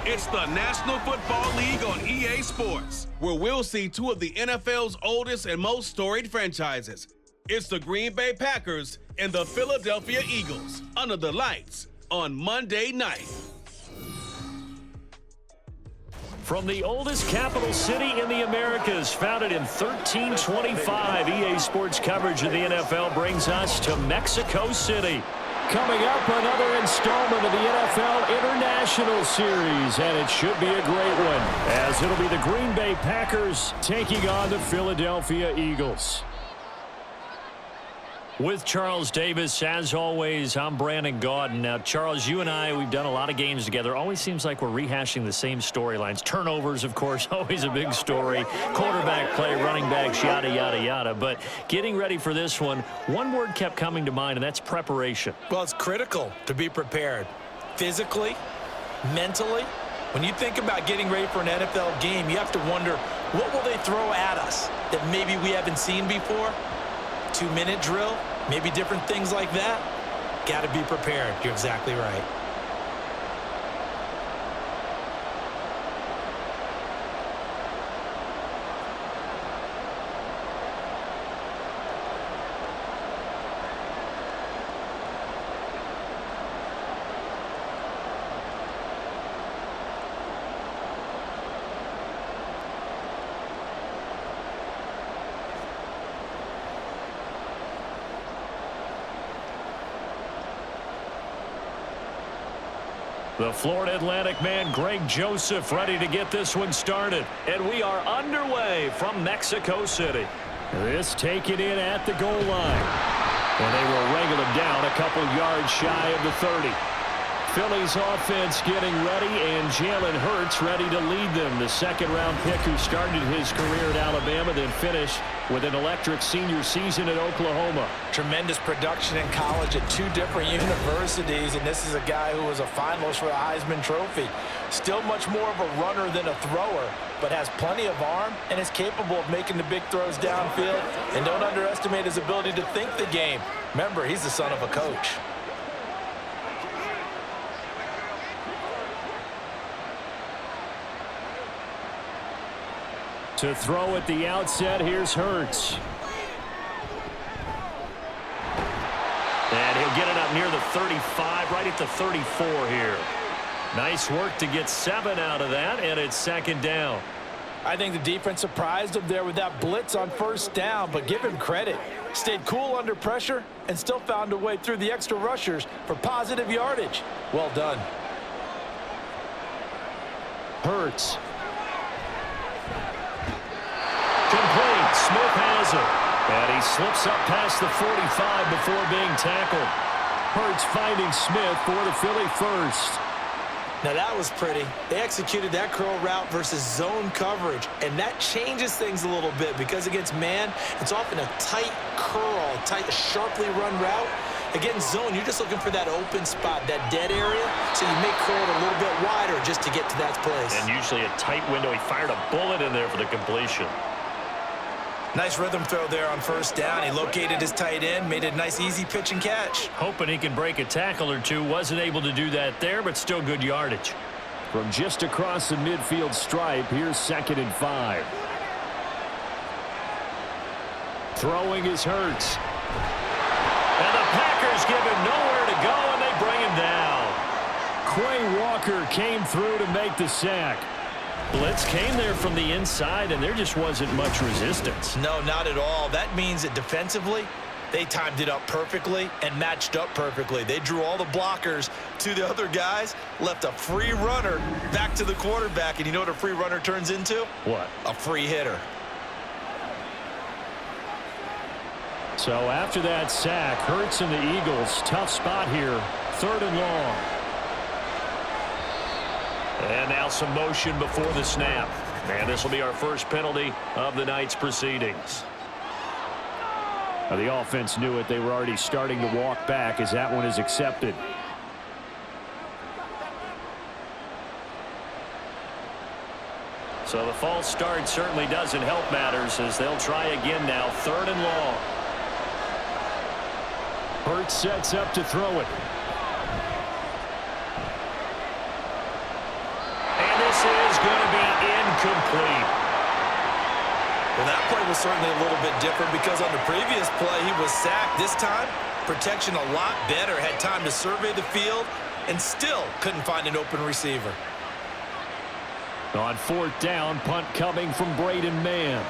It's the National Football League on EA Sports, where we'll see two of the NFL's oldest and most storied franchises. It's the Green Bay Packers and the Philadelphia Eagles under the lights on Monday night. From the oldest capital city in the Americas, founded in 1325, EA Sports coverage of the NFL brings us to Mexico City. Coming up, another installment of the NFL International Series, and it should be a great one, as it'll be the Green Bay Packers taking on the Philadelphia Eagles. With Charles Davis, as always, I'm Brandon Gaudin. Now, Charles, you and I, we've done a lot of games together. Always seems like we're rehashing the same storylines. Turnovers, of course, always a big story. Quarterback play, running backs, yada, yada, yada. But getting ready for this one word kept coming to mind, and that's preparation. Well, it's critical to be prepared. Physically, mentally. When you think about getting ready for an NFL game, you have to wonder, what will they throw at us that maybe we haven't seen before? 2-minute drill, maybe different things like that. Got to be prepared. You're exactly right. The Florida Atlantic man, Greg Joseph, ready to get this one started. And we are underway from Mexico City. This taken in at the goal line. And they will wrangle him down a couple yards shy of the 30. Philly's offense getting ready, and Jalen Hurts ready to lead them. The second-round pick who started his career at Alabama, then finished with an electric senior season at Oklahoma. Tremendous production in college at two different universities, and this is a guy who was a finalist for the Heisman Trophy. Still much more of a runner than a thrower, but has plenty of arm and is capable of making the big throws downfield. And don't underestimate his ability to think the game. Remember, he's the son of a coach. To throw at the outset, here's Hurts. And he'll get it up near the 35, right at the 34 here. Nice work to get 7 out of that, and it's second down. I think the defense surprised him there with that blitz on first down, but give him credit. Stayed cool under pressure and still found a way through the extra rushers for positive yardage. Well done. Hurts. Complete. Smith has it. And he slips up past the 45 before being tackled. Hurts finding Smith for the Philly first. Now that was pretty. They executed that curl route versus zone coverage, and that changes things a little bit because against man, it's often a tight curl, sharply run route. Against zone, you're just looking for that open spot, that dead area, so you make curl a little bit wider just to get to that place. And usually a tight window. He fired a bullet in there for the completion. Nice rhythm throw there on first down. He located his tight end, made it a nice easy pitch and catch. Hoping he can break a tackle or two. Wasn't able to do that there, but still good yardage. From just across the midfield stripe, here's 2nd and 5. Throwing is Hurts. And the Packers give him nowhere to go, and they bring him down. Quay Walker came through to make the sack. Blitz came there from the inside, and there just wasn't much resistance. No, not at all. That means that defensively, they timed it up perfectly and matched up perfectly. They drew all the blockers to the other guys, left a free runner back to the quarterback, and you know what a free runner turns into? What? A free hitter. So after that sack, Hurts and the Eagles, tough spot here, 3rd and long. And now some motion before the snap. And this will be our first penalty of the night's proceedings. Now the offense knew it. They were already starting to walk back as that one is accepted. So the false start certainly doesn't help matters as they'll try again now. 3rd and long. Hurts sets up to throw it. complete. Well, that play was certainly a little bit different because on the previous play, he was sacked. This time, protection a lot better. Had time to survey the field and still couldn't find an open receiver. On fourth down, punt coming from Braden Mann.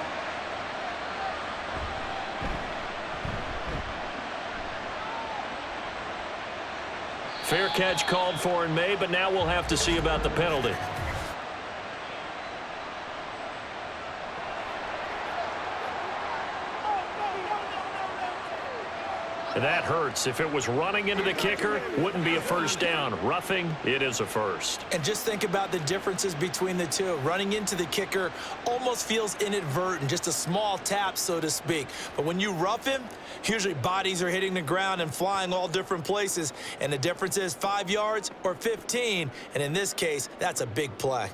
Fair catch called for and made, but now we'll have to see about the penalty. That hurts. If it was running into the kicker, wouldn't be a first down. Roughing, it is a first. And just think about the differences between the two. Running into the kicker almost feels inadvertent, just a small tap, so to speak. But when you rough him, usually bodies are hitting the ground and flying all different places. And the difference is 5 yards or 15. And in this case, that's a big play.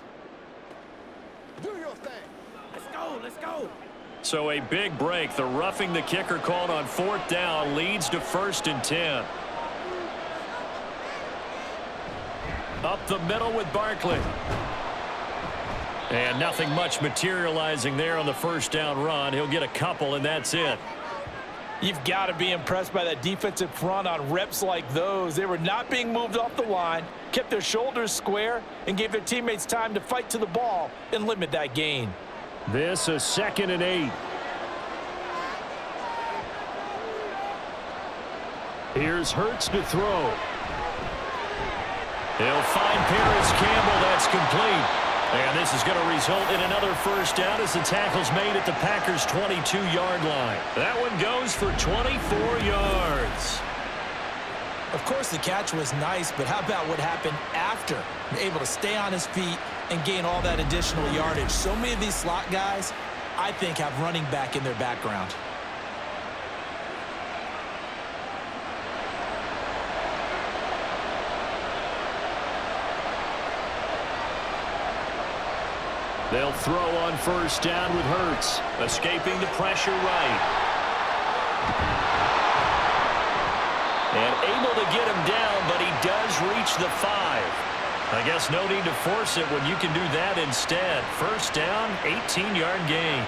Do your thing. Let's go, let's go. So a big break. The roughing the kicker called on fourth down leads to 1st and 10. Up the middle with Barkley. And nothing much materializing there on the first down run. He'll get a couple, and that's it. You've got to be impressed by that defensive front on reps like those. They were not being moved off the line, kept their shoulders square, and gave their teammates time to fight to the ball and limit that gain. This is 2nd and 8. Here's Hurts to throw. He'll find Paris Campbell. That's complete. And this is going to result in another first down as the tackle's made at the Packers' 22-yard line. That one goes for 24 yards. Of course, the catch was nice, but how about what happened after? Able to stay on his feet and gain all that additional yardage. So many of these slot guys, I think, have running back in their background. They'll throw on first down with Hurts, escaping the pressure right. And able to get him down, but he does reach the 5. I guess no need to force it when you can do that instead. First down, 18-yard gain.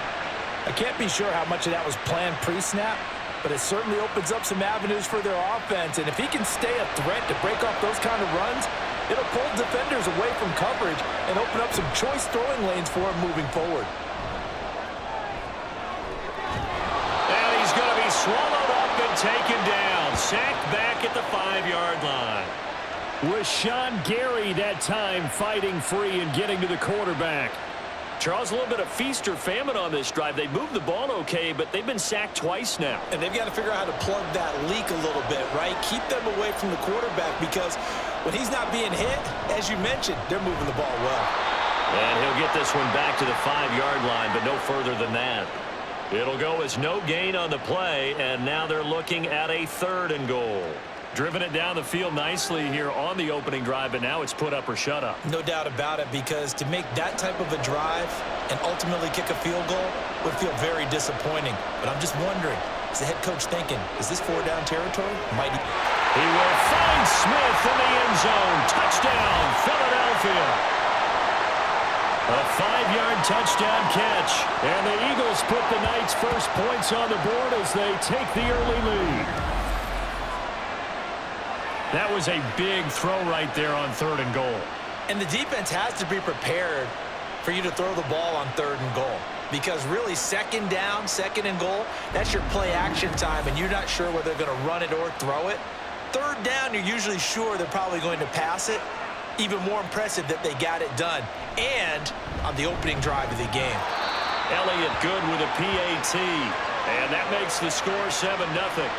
I can't be sure how much of that was planned pre-snap, but it certainly opens up some avenues for their offense. And if he can stay a threat to break off those kind of runs, it'll pull defenders away from coverage and open up some choice throwing lanes for him moving forward. And he's going to be swallowed up and taken down. Sacked back at the 5-yard line. Rashawn Gary that time fighting free and getting to the quarterback. Charles, a little bit of feast or famine on this drive. They moved the ball okay, but they've been sacked twice now. And they've got to figure out how to plug that leak a little bit, right? Keep them away from the quarterback because when he's not being hit, as you mentioned, they're moving the ball well. And he'll get this one back to the 5-yard line, but no further than that. It'll go as no gain on the play, and now they're looking at a 3rd and goal. Driven it down the field nicely here on the opening drive, but now it's put up or shut up. No doubt about it, because to make that type of a drive and ultimately kick a field goal would feel very disappointing. But I'm just wondering, is the head coach thinking, is this 4-down territory? Might he? He will find Smith in the end zone. Touchdown, Philadelphia. A 5-yard touchdown catch. And the Eagles put the Knights' first points on the board as they take the early lead. That was a big throw right there on 3rd and goal. And the defense has to be prepared for you to throw the ball on 3rd and goal. Because really, 2nd down, 2nd and goal, that's your play action time, and you're not sure whether they're going to run it or throw it. 3rd down, you're usually sure they're probably going to pass it. Even more impressive that they got it done. And on the opening drive of the game. Elliott good with a PAT. And that makes the score 7-0.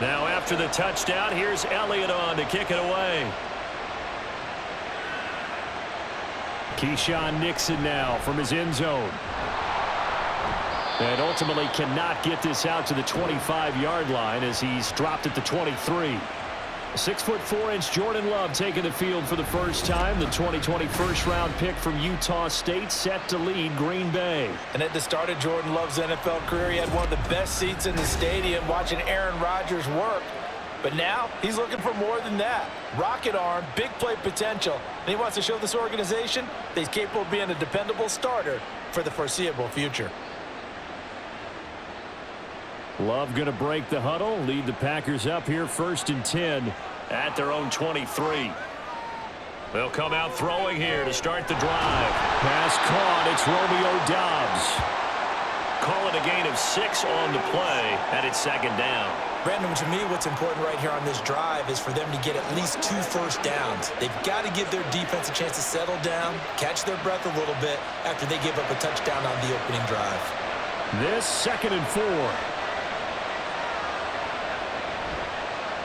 Now after the touchdown, here's Elliott on to kick it away. Keyshawn Nixon now from his end zone. And ultimately cannot get this out to the 25-yard line as he's dropped at the 23. 6'4" Jordan Love taking the field for the first time. The 2020 first-round pick from Utah State set to lead Green Bay. And at the start of Jordan Love's NFL career, he had one of the best seats in the stadium watching Aaron Rodgers work. But now he's looking for more than that. Rocket arm, big play potential. And he wants to show this organization that he's capable of being a dependable starter for the foreseeable future. Love going to break the huddle, lead the Packers up here 1st and 10 at their own 23. They'll come out throwing here to start the drive. Pass caught. It's Romeo Doubs. Call it a gain of 6 on the play, and it's 2nd down. Brandon, to me, what's important right here on this drive is for them to get at least 2 first downs. They've got to give their defense a chance to settle down, catch their breath a little bit after they give up a touchdown on the opening drive. This 2nd and 4.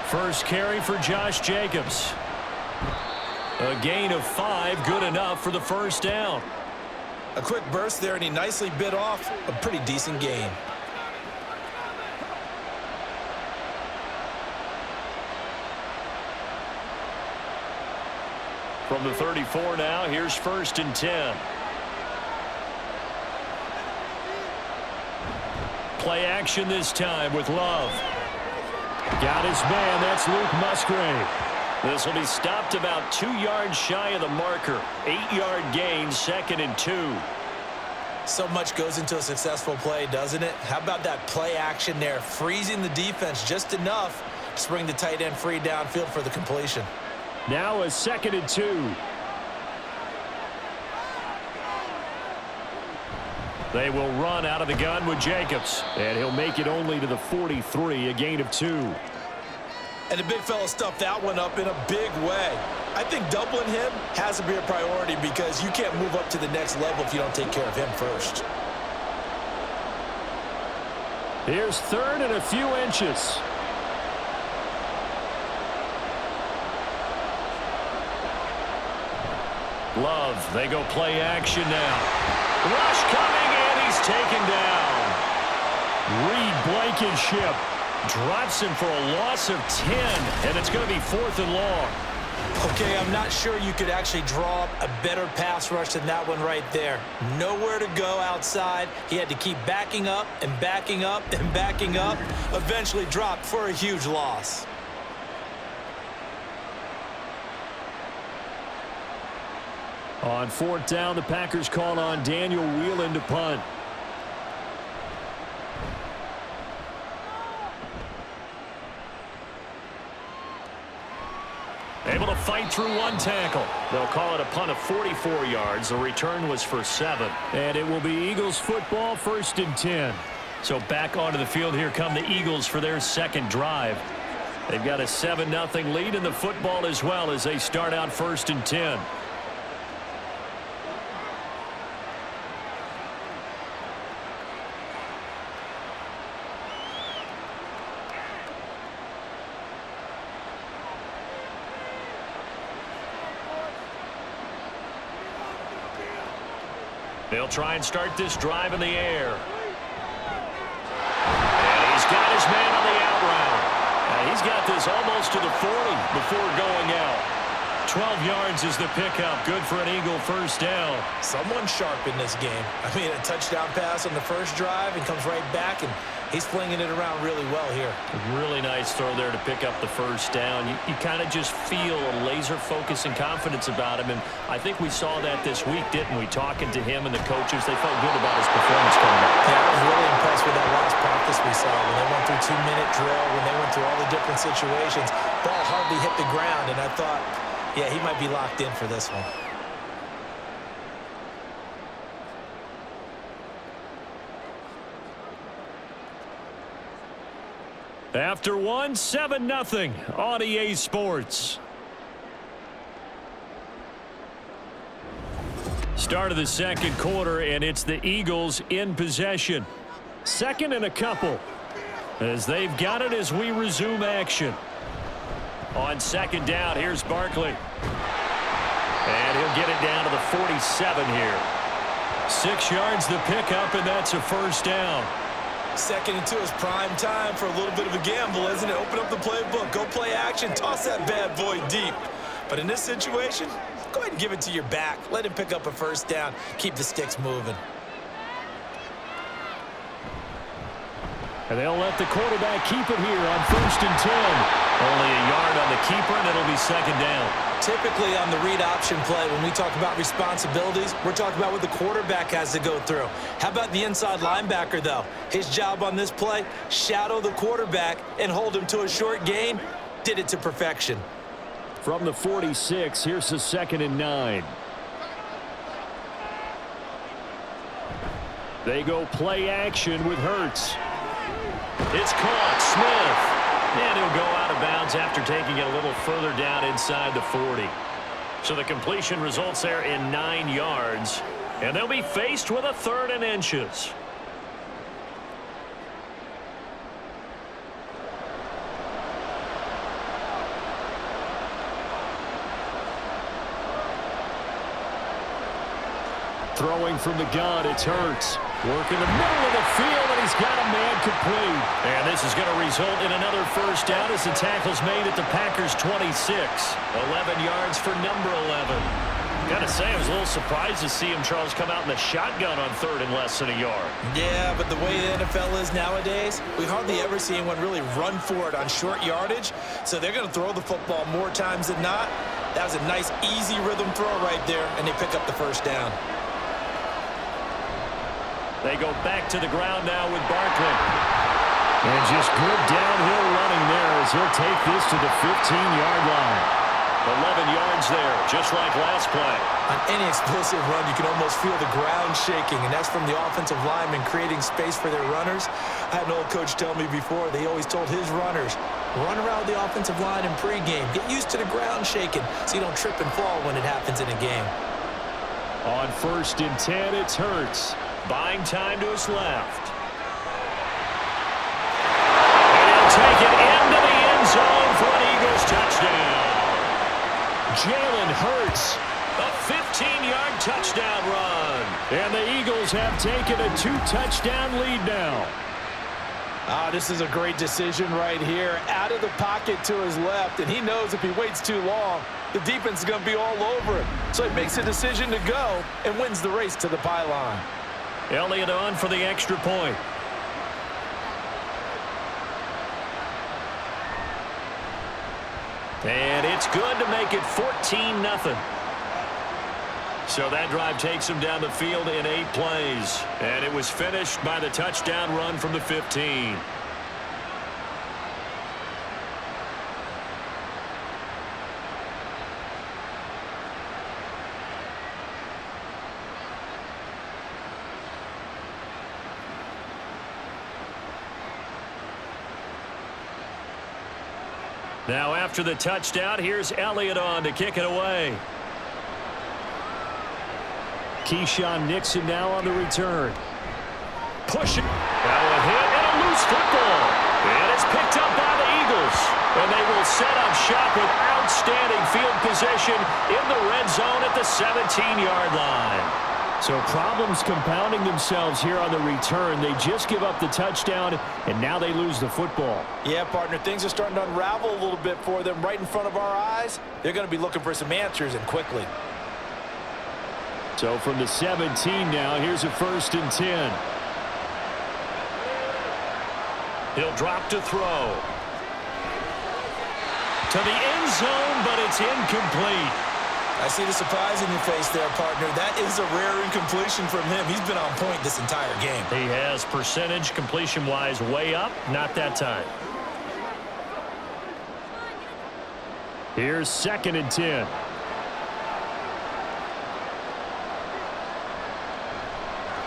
First carry for Josh Jacobs. A gain of 5, good enough for the first down. A quick burst there, and he nicely bit off a pretty decent gain. From the 34 now, here's 1st and 10. Play action this time with Love. Got his man, that's Luke Musgrave. This will be stopped about 2 yards shy of the marker. 8-yard gain, 2nd and 2. So much goes into a successful play, doesn't it? How about that play action there, freezing the defense just enough to bring the tight end free downfield for the completion. Now a 2nd and 2. They will run out of the gun with Jacobs, and he'll make it only to the 43, a gain of 2. And the big fella stuffed that one up in a big way. I think doubling him has to be a priority because you can't move up to the next level if you don't take care of him first. Here's 3rd and a few inches. Love, they go play action now. Rush coming, and he's taken down. Reed Blankenship drops him for a loss of 10, and it's going to be 4th and long. Okay, I'm not sure you could actually draw up a better pass rush than that one right there. Nowhere to go outside. He had to keep backing up and backing up and backing up. Eventually dropped for a huge loss. On 4th down, the Packers call on Daniel Whelan to punt. Able to fight through one tackle. They'll call it a punt of 44 yards. The return was for 7. And it will be Eagles football, 1st and 10. So back onto the field here come the Eagles for their 2nd drive. They've got a 7-0 lead in the football as well as they start out 1st and 10. They'll try and start this drive in the air. And he's got his man on the out route. And he's got this almost to the 40 before going out. 12 yards is the pickup. Good for an Eagle first down. Someone sharp in this game. I mean, a touchdown pass on the first drive and comes right back, and he's flinging it around really well here. Really nice throw there to pick up the first down. You kind of just feel a laser focus and confidence about him, and I think we saw that this week, didn't we? Talking to him and the coaches, they felt good about his performance coming up. Yeah, I was really impressed with that last practice we saw when they went through 2-minute drill, when they went through all the different situations. Ball hardly hit the ground, and I thought, yeah, he might be locked in for this one. After one, 7-0 on EA Sports. Start of the 2nd quarter, and it's the Eagles in possession. 2nd and a couple as they've got it as we resume action. On 2nd down, here's Barkley. And he'll get it down to the 47 here. 6 yards the pickup, and that's a first down. 2nd and 2 is prime time for a little bit of a gamble, isn't it? Open up the playbook, go play action, toss that bad boy deep. But in this situation, go ahead and give it to your back. Let him pick up a first down. Keep the sticks moving. And they'll let the quarterback keep it here on 1st and 10. Only a yard on the keeper, and it'll be 2nd down. Typically on the read option play, when we talk about responsibilities, we're talking about what the quarterback has to go through. How about the inside linebacker, though? His job on this play, shadow the quarterback and hold him to a short gain. Did it to perfection. From the 46, here's the 2nd and 9. They go play action with Hurts. It's caught. Smith. And he'll go out of bounds after taking it a little further down inside the 40. So the completion results there in 9 yards. And they'll be faced with a 3rd and inches. Throwing from the gun, it's Hurts. Working the middle of the field, and he's got a man complete. And this is going to result in another first down as the tackle's made at the Packers' 26. 11 yards for number 11. Got to say, I was a little surprised to see him, Charles, come out in the shotgun on 3rd and less than a yard. Yeah, but the way the NFL is nowadays, we hardly ever see anyone really run for it on short yardage. So they're going to throw the football more times than not. That was a nice, easy rhythm throw right there, and they pick up the first down. They go back to the ground now with Barkley. And just good downhill running there as he'll take this to the 15-yard line. 11 yards there, just like last play. On any explosive run, you can almost feel the ground shaking, and that's from the offensive linemen creating space for their runners. I had an old coach tell me before, they always told his runners, run around the offensive line in pregame. Get used to the ground shaking so you don't trip and fall when it happens in a game. On 1st and 10, it's Hurts. Buying time to his left. And he'll take it into the end zone for an Eagles touchdown. Jalen Hurts, a 15-yard touchdown run. And the Eagles have taken a 2-touchdown lead now. This is a great decision right here. Out of the pocket to his left, and he knows if he waits too long, the defense is going to be all over him. So he makes a decision to go and wins the race to the pylon. Elliott on for the extra point. And it's good to make it 14-0. So that drive takes him down the field in 8 plays. And it was finished by the touchdown run from the 15. Now after the touchdown, here's Elliott on to kick it away. Keyshawn Nixon now on the return. Push it. Now a hit and a loose football. And it's picked up by the Eagles. And they will set up shop with outstanding field position in the red zone at the 17-yard line. So problems compounding themselves here on the return. They just give up the touchdown, and now they lose the football. Yeah, partner, things are starting to unravel a little bit for them right in front of our eyes. They're going to be looking for some answers, and quickly. So from the 17 now, here's a 1st and 10. He'll drop to throw. To the end zone, but it's incomplete. I see the surprise in your face there, partner. That is a rare incompletion from him. He's been on point this entire game. He has percentage completion-wise way up. Not that time. Here's 2nd and 10.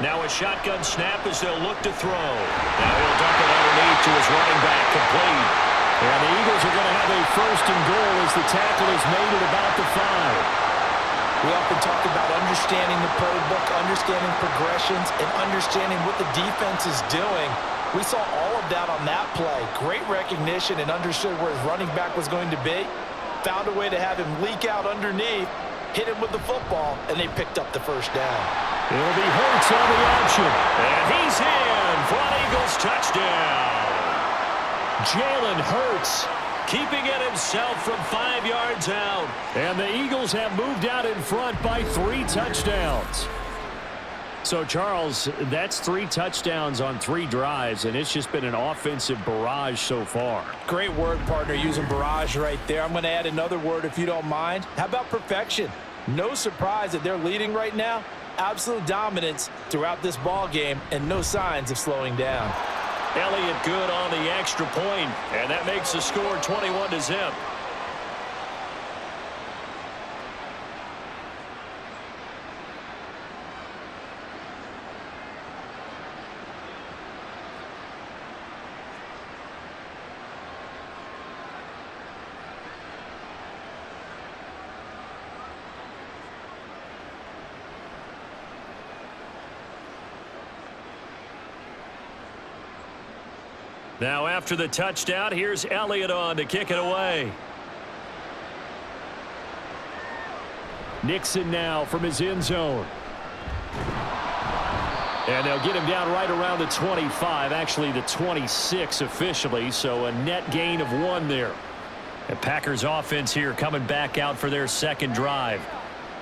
Now a shotgun snap as they'll look to throw. Now he'll dump it underneath to his running back, complete. And the Eagles are going to have a 1st and goal as the tackle is made at about the 5. We often talk about understanding the playbook, understanding progressions, and understanding what the defense is doing. We saw all of that on that play. Great recognition and understood where his running back was going to be. Found a way to have him leak out underneath, hit him with the football, and they picked up the first down. It'll be Hurts on the option. And he's in front, Eagles touchdown. Jalen Hurts keeping it himself from 5 yards out. And the Eagles have moved out in front by 3 touchdowns. So, Charles, that's 3 touchdowns on 3 drives, and it's just been an offensive barrage so far. Great word, partner, using barrage right there. I'm going to add another word if you don't mind. How about perfection? No surprise that they're leading right now. Absolute dominance throughout this ball game and no signs of slowing down. Elliott good on the extra point, and that makes the score 21-0. Now after the touchdown, here's Elliott on to kick it away. Nixon now from his end zone. And they'll get him down right around the 25, actually the 26 officially, so a net gain of 1 there. The Packers offense here coming back out for their second drive.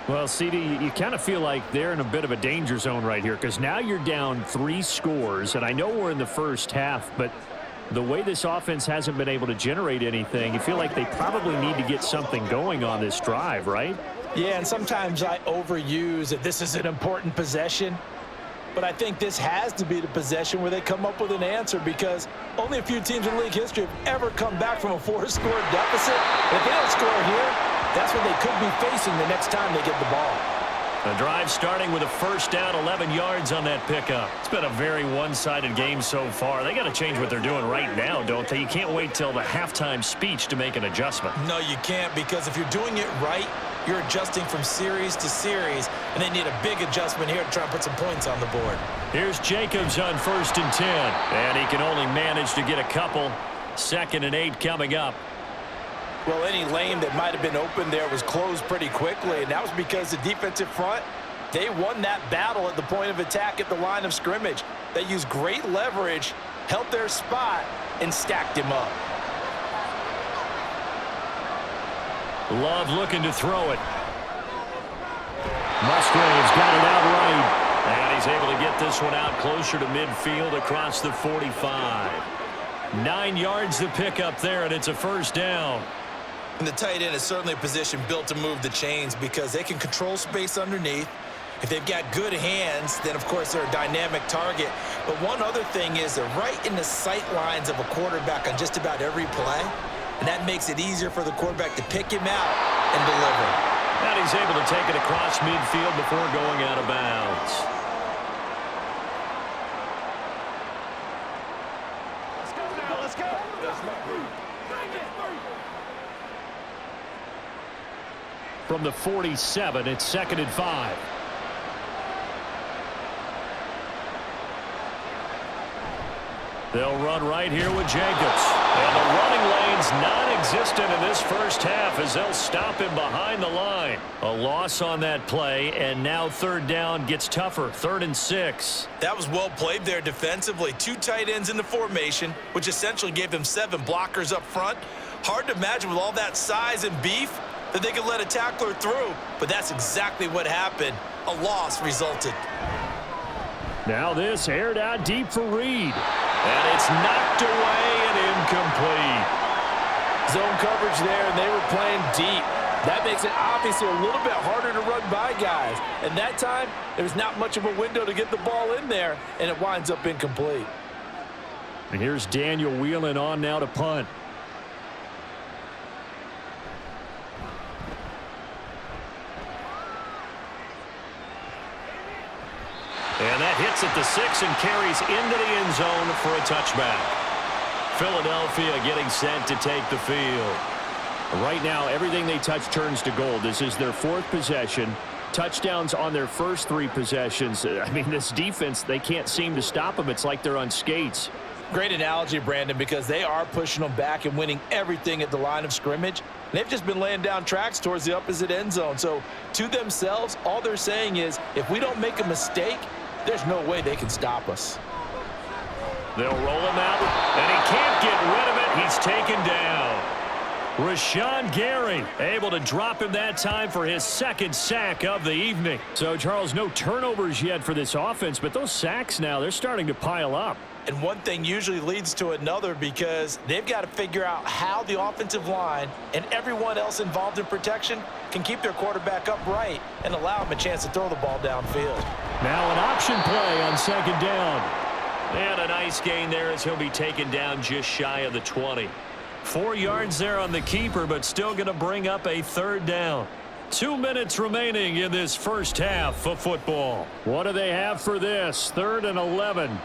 Well, CD, you kind of feel like they're in a bit of a danger zone right here because now you're down 3 scores, and I know we're in the first half, but the way this offense hasn't been able to generate anything, you feel like they probably need to get something going on this drive, right? Yeah, and sometimes I overuse that this is an important possession. But I think this has to be the possession where they come up with an answer because only a few teams in league history have ever come back from a 4-score deficit. And if they don't score here, that's what they could be facing the next time they get the ball. The drive starting with a first down, 11 yards on that pickup. It's been a very one-sided game so far. They got to change what they're doing right now, don't they? You can't wait till the halftime speech to make an adjustment. No, you can't, because if you're doing it right, you're adjusting from series to series, and they need a big adjustment here to try and put some points on the board. Here's Jacobs on 1st and 10, and he can only manage to get a couple. 2nd and 8 coming up. Well, any lane that might have been open there was closed pretty quickly, and that was because the defensive front, they won that battle at the point of attack at the line of scrimmage. They used great leverage, held their spot, and stacked him up. Love looking to throw it. Musgrave's got it out right, and he's able to get this one out closer to midfield across the 45. 9 yards to pick up there, and it's a first down. And the tight end is certainly a position built to move the chains because they can control space underneath. If they've got good hands, then, of course, they're a dynamic target. But one other thing is they're right in the sight lines of a quarterback on just about every play, and that makes it easier for the quarterback to pick him out and deliver. And he's able to take it across midfield before going out of bounds. Let's go. From the 47, it's 2nd and 5. They'll run right here with Jacobs. And the running lane's non-existent in this first half as they'll stop him behind the line. A loss on that play, and now 3rd down gets tougher. 3rd and 6. That was well played there defensively. 2 tight ends in the formation, which essentially gave them 7 blockers up front. Hard to imagine with all that size and beef that they could let a tackler through, but that's exactly what happened. A loss resulted. Now this aired out deep for Reed. And it's knocked away and incomplete. Zone coverage there, and they were playing deep. That makes it obviously a little bit harder to run by guys. And that time, there's not much of a window to get the ball in there, and it winds up incomplete. And here's Daniel Whelan on now to punt. And that hits at the 6 and carries into the end zone for a touchback. Philadelphia getting set to take the field. Right now, everything they touch turns to gold. This is their 4th possession. Touchdowns on their first 3 possessions. I mean, this defense, they can't seem to stop them. It's like they're on skates. Great analogy, Brandon, because they are pushing them back and winning everything at the line of scrimmage. They've just been laying down tracks towards the opposite end zone. So to themselves, all they're saying is, if we don't make a mistake, there's no way they can stop us. They'll roll him out, and he can't get rid of it. He's taken down. Rashawn Gary able to drop him that time for his second sack of the evening. So, Charles, no turnovers yet for this offense, but those sacks now, they're starting to pile up. And one thing usually leads to another because they've got to figure out how the offensive line and everyone else involved in protection can keep their quarterback upright and allow him a chance to throw the ball downfield. Now an option play on second down. And a nice gain there as he'll be taken down just shy of the 20. 4 yards there on the keeper, but still going to bring up a third down. 2 minutes remaining in this first half of football. What do they have for this? 3rd and 11.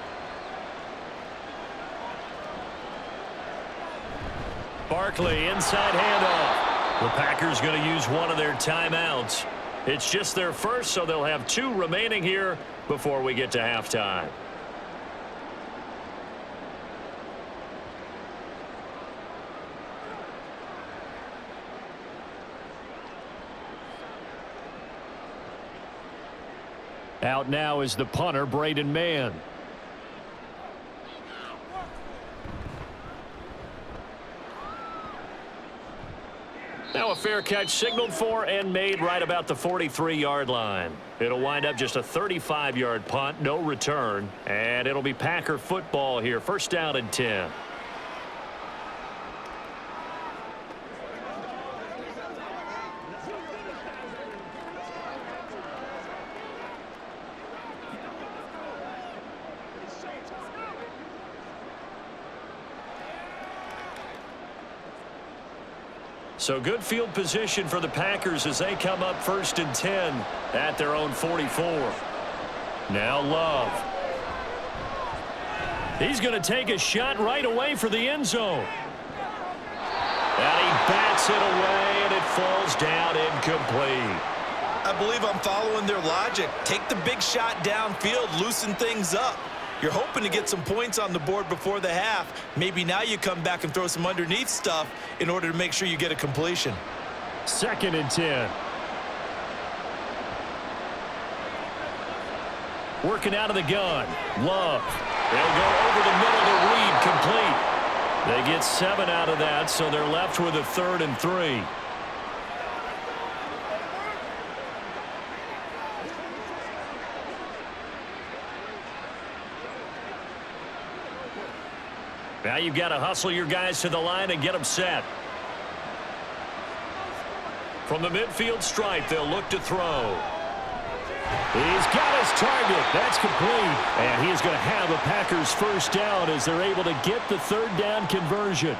Barkley, inside handoff. The Packers going to use one of their timeouts. It's just their first, so they'll have 2 remaining here before we get to halftime. Out now is the punter, Braden Mann. Now a fair catch signaled for and made right about the 43-yard line. It'll wind up just a 35-yard punt, no return, and it'll be Packer football here. First down and 10. So good field position for the Packers as they come up 1st and 10 at their own 44. Now Love. He's going to take a shot right away for the end zone. And he bats it away, and it falls down incomplete. I believe I'm following their logic. Take the big shot downfield, loosen things up. You're hoping to get some points on the board before the half. Maybe now you come back and throw some underneath stuff in order to make sure you get a completion. 2nd and 10. Working out of the gun. Love. They'll go over the middle to Reed, complete. They get 7 out of that, so they're left with a 3rd and 3. Now you've got to hustle your guys to the line and get them set. From the midfield stripe, they'll look to throw. He's got his target. That's complete. And he is going to have a Packers first down as they're able to get the 3rd down conversion.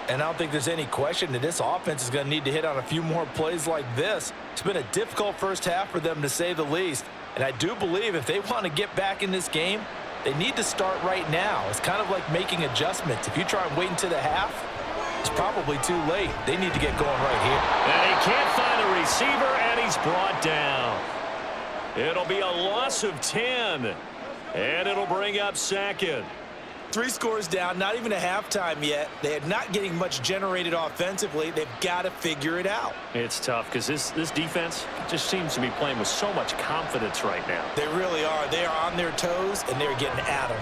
And I don't think there's any question that this offense is going to need to hit on a few more plays like this. It's been a difficult first half for them, to say the least. And I do believe if they want to get back in this game, they need to start right now. It's kind of like making adjustments. If you try and wait until the half, it's probably too late. They need to get going right here. And he can't find a receiver, and he's brought down. It'll be a loss of 10, and it'll bring up 2nd. 3 scores down, not even a halftime yet. They are not getting much generated offensively. They've got to figure it out. It's tough because this defense just seems to be playing with so much confidence right now. They really are. They are on their toes, and they're getting at them.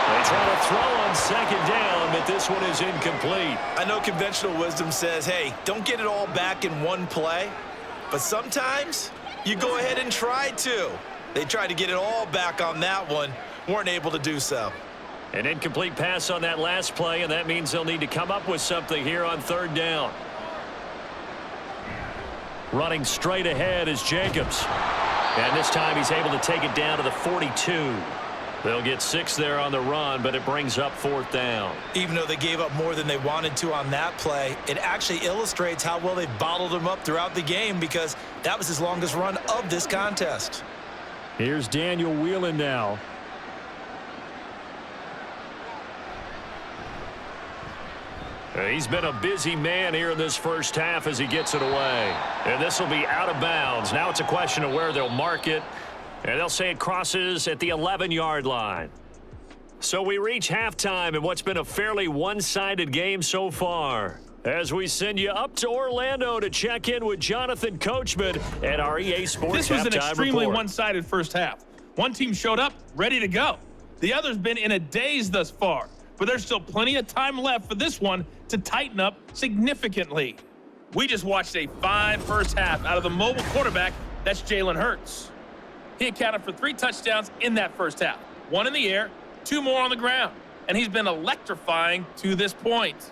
They try to throw on 2nd down, but this one is incomplete. I know conventional wisdom says, hey, don't get it all back in one play. But sometimes you go ahead and try to. They tried to get it all back on that one, weren't able to do so. An incomplete pass on that last play, and that means they'll need to come up with something here on 3rd down. Running straight ahead is Jacobs. And this time he's able to take it down to the 42. They'll get 6 there on the run, but it brings up 4th down. Even though they gave up more than they wanted to on that play, it actually illustrates how well they bottled him up throughout the game because that was his longest run of this contest. Here's Daniel Whelan now. He's been a busy man here in this first half as he gets it away. And this will be out of bounds. Now it's a question of where they'll mark it. And they'll say it crosses at the 11-yard line. So we reach halftime in what's been a fairly one-sided game so far. As we send you up to Orlando to check in with Jonathan Coachman at our EA Sports Halftime Report. This was an extremely one-sided first half. One team showed up ready to go. The other's been in a daze thus far, but there's still plenty of time left for this one to tighten up significantly. We just watched a fine first half out of the mobile quarterback, that's Jalen Hurts. He accounted for 3 touchdowns in that first half. 1 in the air, 2 more on the ground, and he's been electrifying to this point.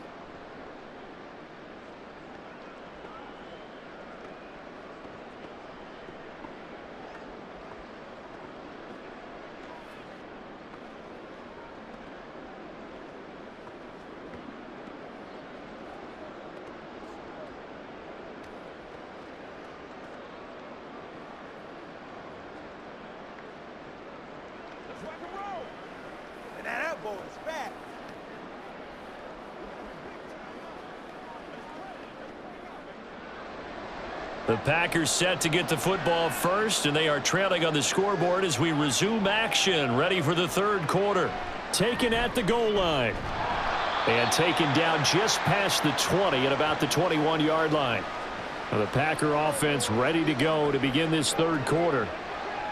The Packers set to get the football first, and they are trailing on the scoreboard as we resume action, ready for the third quarter. Taken at the goal line. And taken down just past the 20 at about the 21-yard line. Now the Packer offense ready to go to begin this third quarter.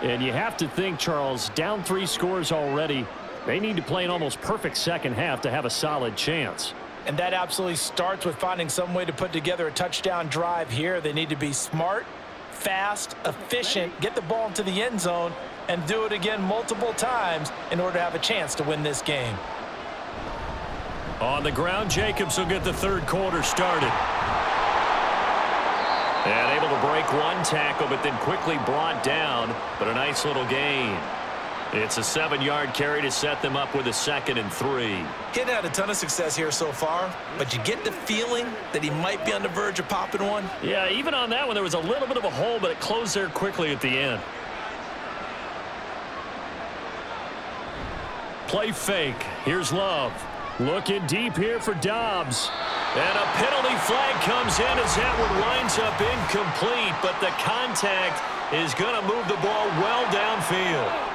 And you have to think, Charles, down 3 scores already. They need to play an almost perfect second half to have a solid chance. And that absolutely starts with finding some way to put together a touchdown drive here. They need to be smart, fast, efficient, get the ball into the end zone, and do it again multiple times in order to have a chance to win this game. On the ground, Jacobs will get the third quarter started. And able to break 1 tackle, but then quickly brought down, but a nice little gain. It's a 7-yard carry to set them up with a 2nd and 3. He hadn't had a ton of success here so far, but you get the feeling that he might be on the verge of popping one. Yeah, even on that one, there was a little bit of a hole, but it closed there quickly at the end. Play fake. Here's Love. Looking deep here for Dobbs. And a penalty flag comes in as that one winds up incomplete, but the contact is going to move the ball well downfield.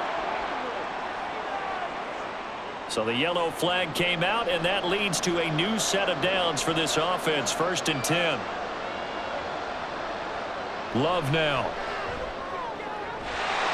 So the yellow flag came out, and that leads to a new set of downs for this offense. 1st and 10. Love now.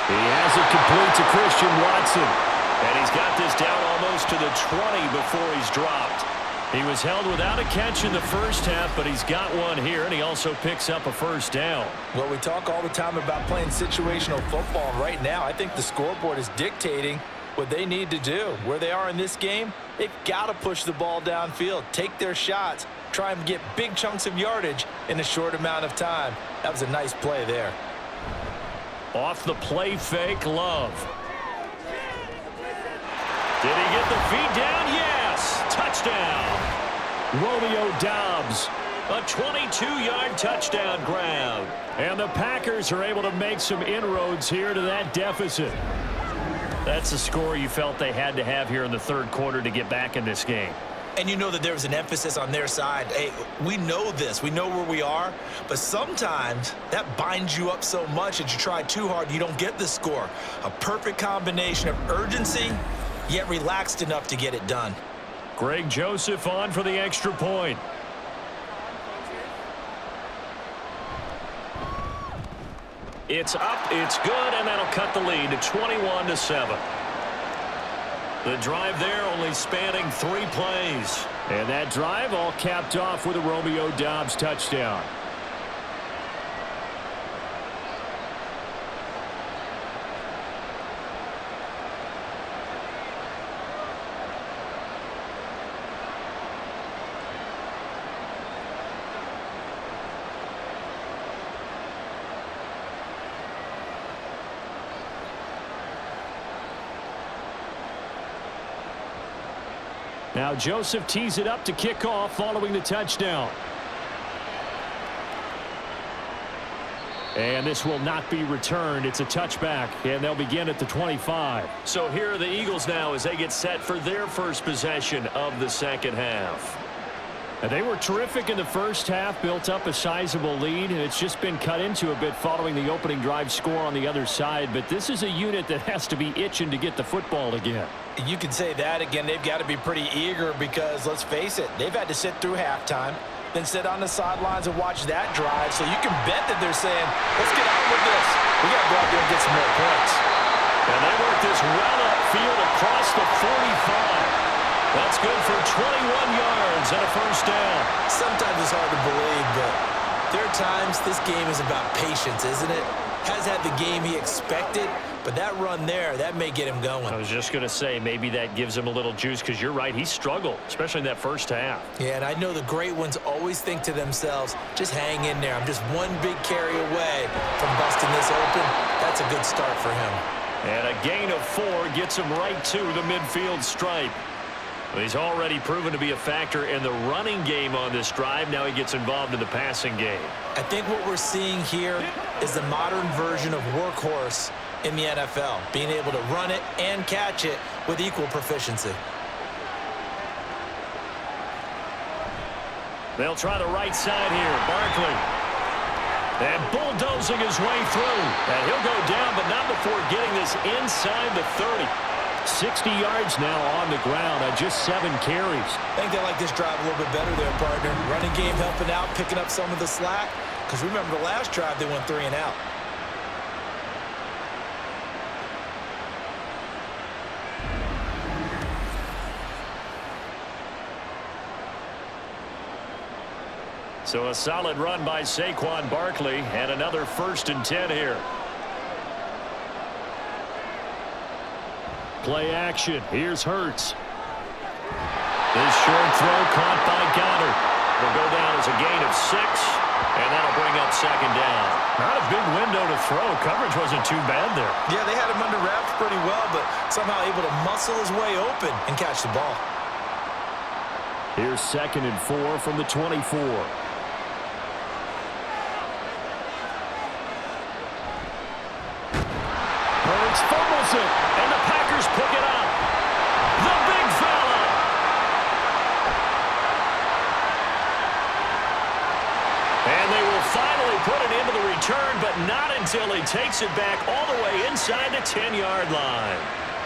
He has it complete to Christian Watson. And he's got this down almost to the 20 before he's dropped. He was held without a catch in the first half, but he's got one here, and he also picks up a first down. Well, we talk all the time about playing situational football. Right now, I think the scoreboard is dictating what they need to do. Where they are in this game, they've got to push the ball downfield, take their shots, try and get big chunks of yardage in a short amount of time. That was a nice play there. Off the play fake, Love. Did he get the feet down? Yes! Touchdown! Romeo Dobbs. A 22-yard touchdown grab. And the Packers are able to make some inroads here to that deficit. That's a score you felt they had to have here in the third quarter to get back in this game. And you know that there was an emphasis on their side. Hey, we know this. We know where we are. But sometimes that binds you up so much that you try too hard, you don't get the score. A perfect combination of urgency, yet relaxed enough to get it done. Greg Joseph on for the extra point. It's up, it's good, and that'll cut the lead to 21-7. The drive there only spanning 3 plays. And that drive all capped off with a Romeo Dobbs touchdown. Now Joseph tees it up to kick off following the touchdown. And this will not be returned. It's a touchback, and they'll begin at the 25. So here are the Eagles now as they get set for their first possession of the second half. And they were terrific in the first half, built up a sizable lead, and it's just been cut into a bit following the opening drive score on the other side. But this is a unit that has to be itching to get the football again. You can say that again. They've got to be pretty eager because, let's face it, they've had to sit through halftime, then sit on the sidelines and watch that drive. So you can bet that they're saying, let's get on with this. We got to go out there and get some more points. And they work this well upfield across the 45. That's good for 21 yards and a first down. Sometimes it's hard to believe, but there are times this game is about patience, isn't it? Has had the game he expected, but that run there, that may get him going. I was just going to say, maybe that gives him a little juice, because you're right, he struggled, especially in that first half. Yeah, and I know the great ones always think to themselves, just hang in there. I'm just one big carry away from busting this open. That's a good start for him. And a gain of 4 gets him right to the midfield stripe. He's already proven to be a factor in the running game on this drive. Now he gets involved in the passing game. I think what we're seeing here is the modern version of workhorse in the NFL, being able to run it and catch it with equal proficiency. They'll try the right side here. Barkley. And bulldozing his way through. And he'll go down, but not before getting this inside the 30. 60 yards now on the ground on just 7 carries. I think they like this drive a little bit better there, partner. Running game helping out, picking up some of the slack. Because remember, the last drive, they went 3 and out. So a solid run by Saquon Barkley, and another 1st and 10 here. Play action. Here's Hurts. This short throw caught by Goddard. Will go down as a gain of 6, and that'll bring up 2nd down. Not a big window to throw. Coverage wasn't too bad there. Yeah, they had him under wraps pretty well, but somehow able to muscle his way open and catch the ball. Here's 2nd and 4 from the 24. Hurts fumbles it, and the Packers pick it up. The big fella. And they will finally put it into the return, but not until he takes it back all the way inside the 10-yard line.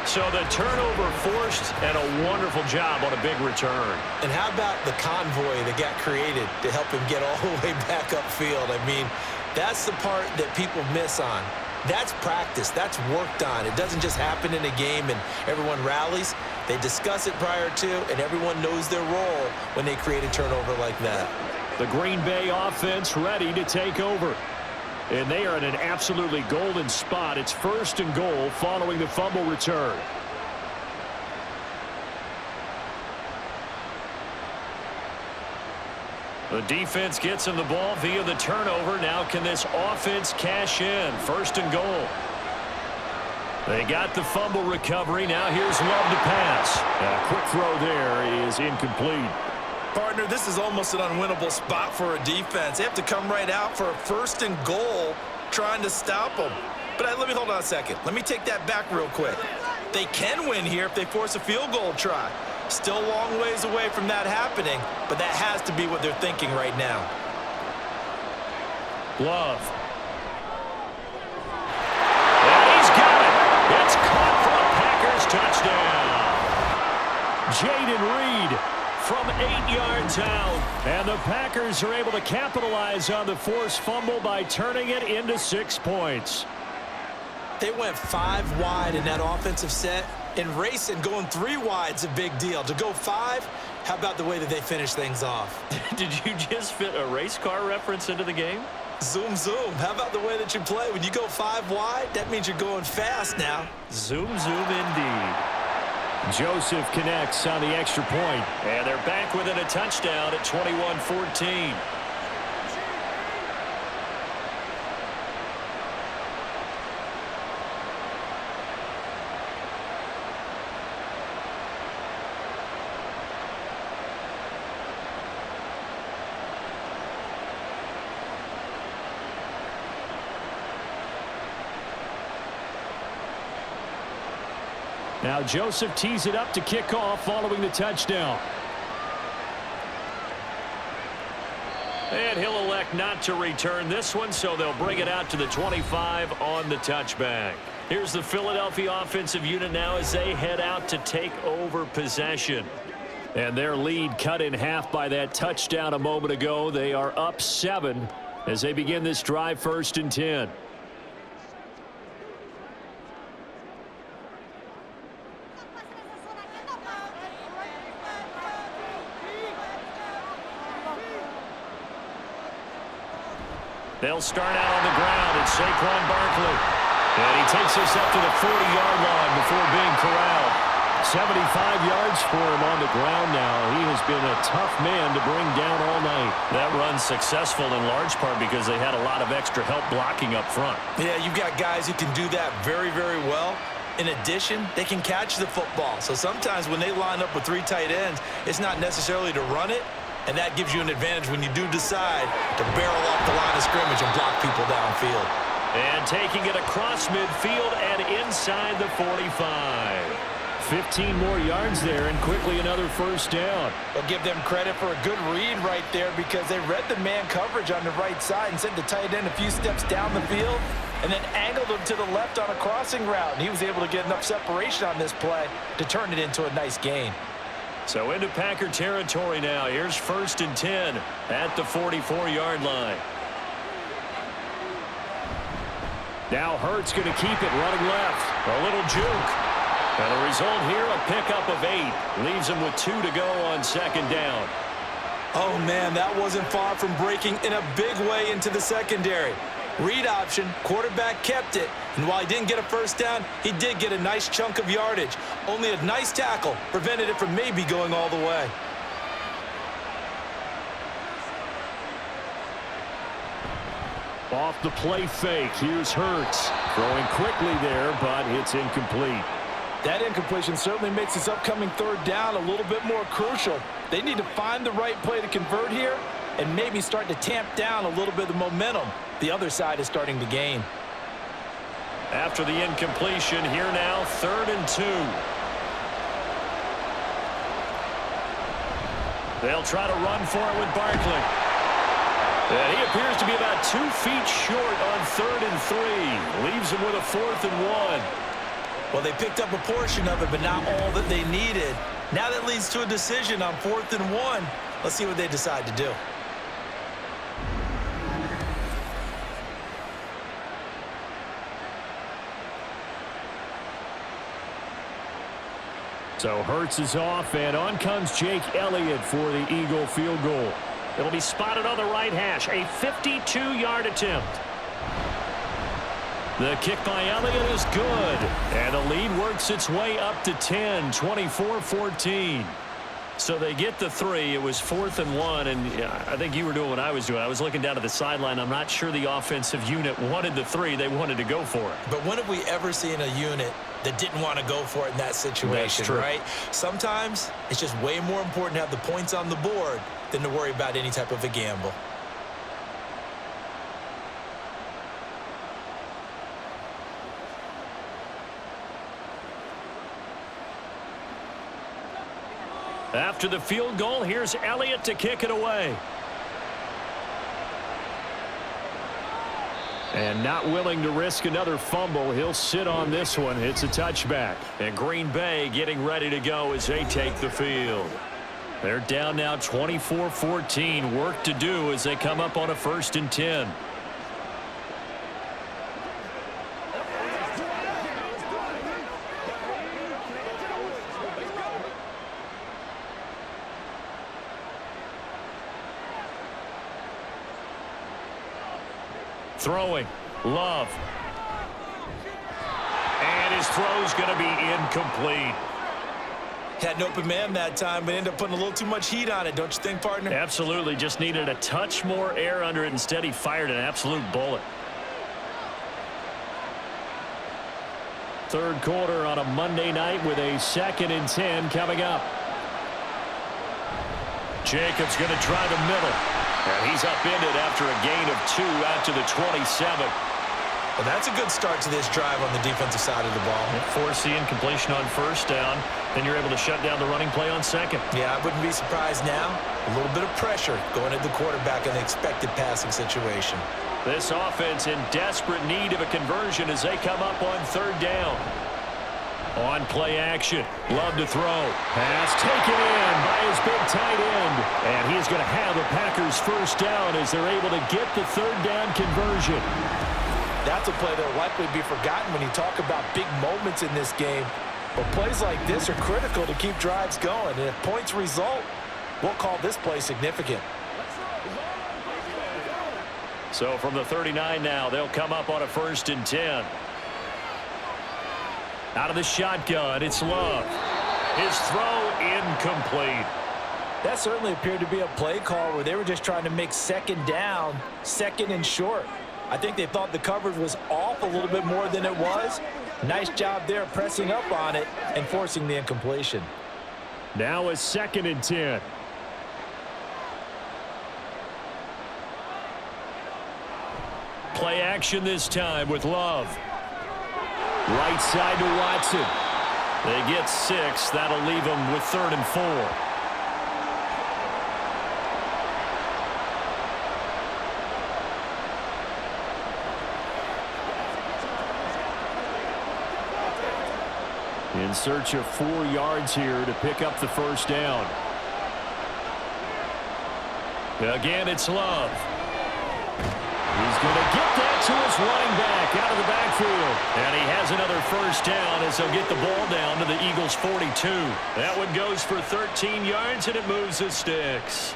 So the turnover forced, and a wonderful job on a big return. And how about the convoy that got created to help him get all the way back upfield? I mean, that's the part that people miss on. That's practice. That's worked on. It doesn't just happen in a game and everyone rallies. They discuss it prior to, and everyone knows their role when they create a turnover like that. The Green Bay offense ready to take over. And they are in an absolutely golden spot. It's 1st and goal following the fumble return. The defense gets him the ball via the turnover. Now can this offense cash in? 1st and goal. They got the fumble recovery. Now here's Love to pass. A quick throw there is incomplete. Partner, this is almost an unwinnable spot for a defense. They have to come right out for a 1st and goal trying to stop them. But let me hold on a second. Let me take that back real quick. They can win here if they force a field goal try. Still a long ways away from that happening, but that has to be what they're thinking right now. Love. And he's got it. It's caught for a Packers touchdown. Jaden Reed from 8 yards out. And the Packers are able to capitalize on the forced fumble by turning it into 6 points. They went 5 wide in that offensive set. And racing, going 3 wide's a big deal. To go 5, how about the way that they finish things off? Did you just fit a race car reference into the game? Zoom, zoom. How about the way that you play? When you go 5 wide, that means you're going fast now. Zoom, zoom indeed. Joseph connects on the extra point. And they're back within a touchdown at 21-14. Now Joseph tees it up to kick off following the touchdown. And he'll elect not to return this one, so they'll bring it out to the 25 on the touchback. Here's the Philadelphia offensive unit now as they head out to take over possession. And their lead cut in half by that touchdown a moment ago. They are up 7 as they begin this drive 1st and 10. They'll start out on the ground. It's Saquon Barkley. And he takes us up to the 40-yard line before being corralled. 75 yards for him on the ground now. He has been a tough man to bring down all night. That run's successful in large part because they had a lot of extra help blocking up front. Yeah, you've got guys who can do that very, very well. In addition, they can catch the football. So sometimes when they line up with 3 tight ends, it's not necessarily to run it, and that gives you an advantage when you do decide to barrel off the line of scrimmage and block people downfield. And taking it across midfield and inside the 45. 15 more yards there and quickly another first down. I'll give them credit for a good read right there because they read the man coverage on the right side and sent the tight end a few steps down the field and then angled him to the left on a crossing route. And he was able to get enough separation on this play to turn it into a nice gain. So into Packer territory now. Here's 1st and 10 at the 44-yard line. Now Hurts going to keep it running left. A little juke. And the result here, a pickup of 8. Leaves him with 2 to go on 2nd down. Oh, man, that wasn't far from breaking in a big way into the secondary. Read option, quarterback kept it. And while he didn't get a first down, he did get a nice chunk of yardage. Only a nice tackle prevented it from maybe going all the way. Off the play fake, here's Hurts. Throwing quickly there, but it's incomplete. That incompletion certainly makes this upcoming 3rd down a little bit more crucial. They need to find the right play to convert here and maybe start to tamp down a little bit of the momentum the other side is starting to gain. After the incompletion, here now, 3rd and 2. They'll try to run for it with Barkley. And he appears to be about 2 feet short on 3rd and 3. Leaves him with a 4th and 1. Well, they picked up a portion of it, but not all that they needed. Now that leads to a decision on 4th and 1. Let's see what they decide to do. So Hurts is off, and on comes Jake Elliott for the Eagle field goal. It'll be spotted on the right hash, a 52-yard attempt. The kick by Elliott is good, and the lead works its way up to 10, 24-14. So they get the 3. It was 4th and 1, and I think you were doing what I was doing. I was looking down at the sideline. I'm not sure the offensive unit wanted the 3. They wanted to go for it. But when have we ever seen a unit that didn't want to go for it in that situation, right? Sometimes it's just way more important to have the points on the board than to worry about any type of a gamble. After the field goal, here's Elliott to kick it away. And not willing to risk another fumble, he'll sit on this one. It's a touchback. And Green Bay getting ready to go as they take the field. They're down now 24-14. Work to do as they come up on a 1st and 10. Throwing, Love. And his throw's going to be incomplete. Had an open man that time, but ended up putting a little too much heat on it, don't you think, partner? Absolutely. Just needed a touch more air under it. Instead, he fired an absolute bullet. 3rd quarter on a Monday night with a 2nd and 10 coming up. Jacobs going to try the middle. And he's upended after a gain of 2 out to the 27. Well, that's a good start to this drive on the defensive side of the ball. Force the incompletion on 1st down. Then you're able to shut down the running play on 2nd. Yeah, I wouldn't be surprised now. A little bit of pressure going at the quarterback in the expected passing situation. This offense in desperate need of a conversion as they come up on 3rd down. On play action. Love to throw. Pass taken in by his big tight end. And he's going to have the Packers 1st down as they're able to get the 3rd down conversion. That's a play that will likely be forgotten when you talk about big moments in this game. But plays like this are critical to keep drives going. And if points result, we'll call this play significant. So from the 39 now, they'll come up on a 1st and 10. Out of the shotgun, it's Love. His throw incomplete. That certainly appeared to be a play call where they were just trying to make 2nd down, 2nd and short. I think they thought the coverage was off a little bit more than it was. Nice job there pressing up on it and forcing the incompletion. Now a 2nd and 10. Play action this time with Love. Right side to Watson. They get 6. That'll leave them with 3rd and 4. In search of 4 yards here to pick up the 1st down. Again, it's Love. He's going to get that to his running back out of the backfield. And he has another 1st down as they'll get the ball down to the Eagles' 42. That one goes for 13 yards, and it moves the Stix.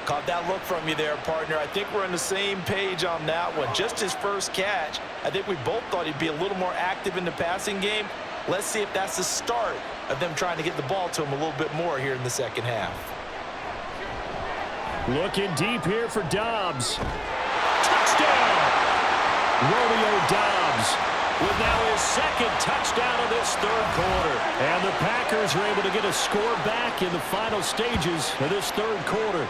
Caught that look from you there, partner. I think we're on the same page on that one. Just his first catch. I think we both thought he'd be a little more active in the passing game. Let's see if that's the start of them trying to get the ball to him a little bit more here in the 2nd half. Looking deep here for Dobbs. Touchdown! Romeo Dobbs with now his 2nd touchdown of this 3rd quarter. And the Packers are able to get a score back in the final stages of this 3rd quarter.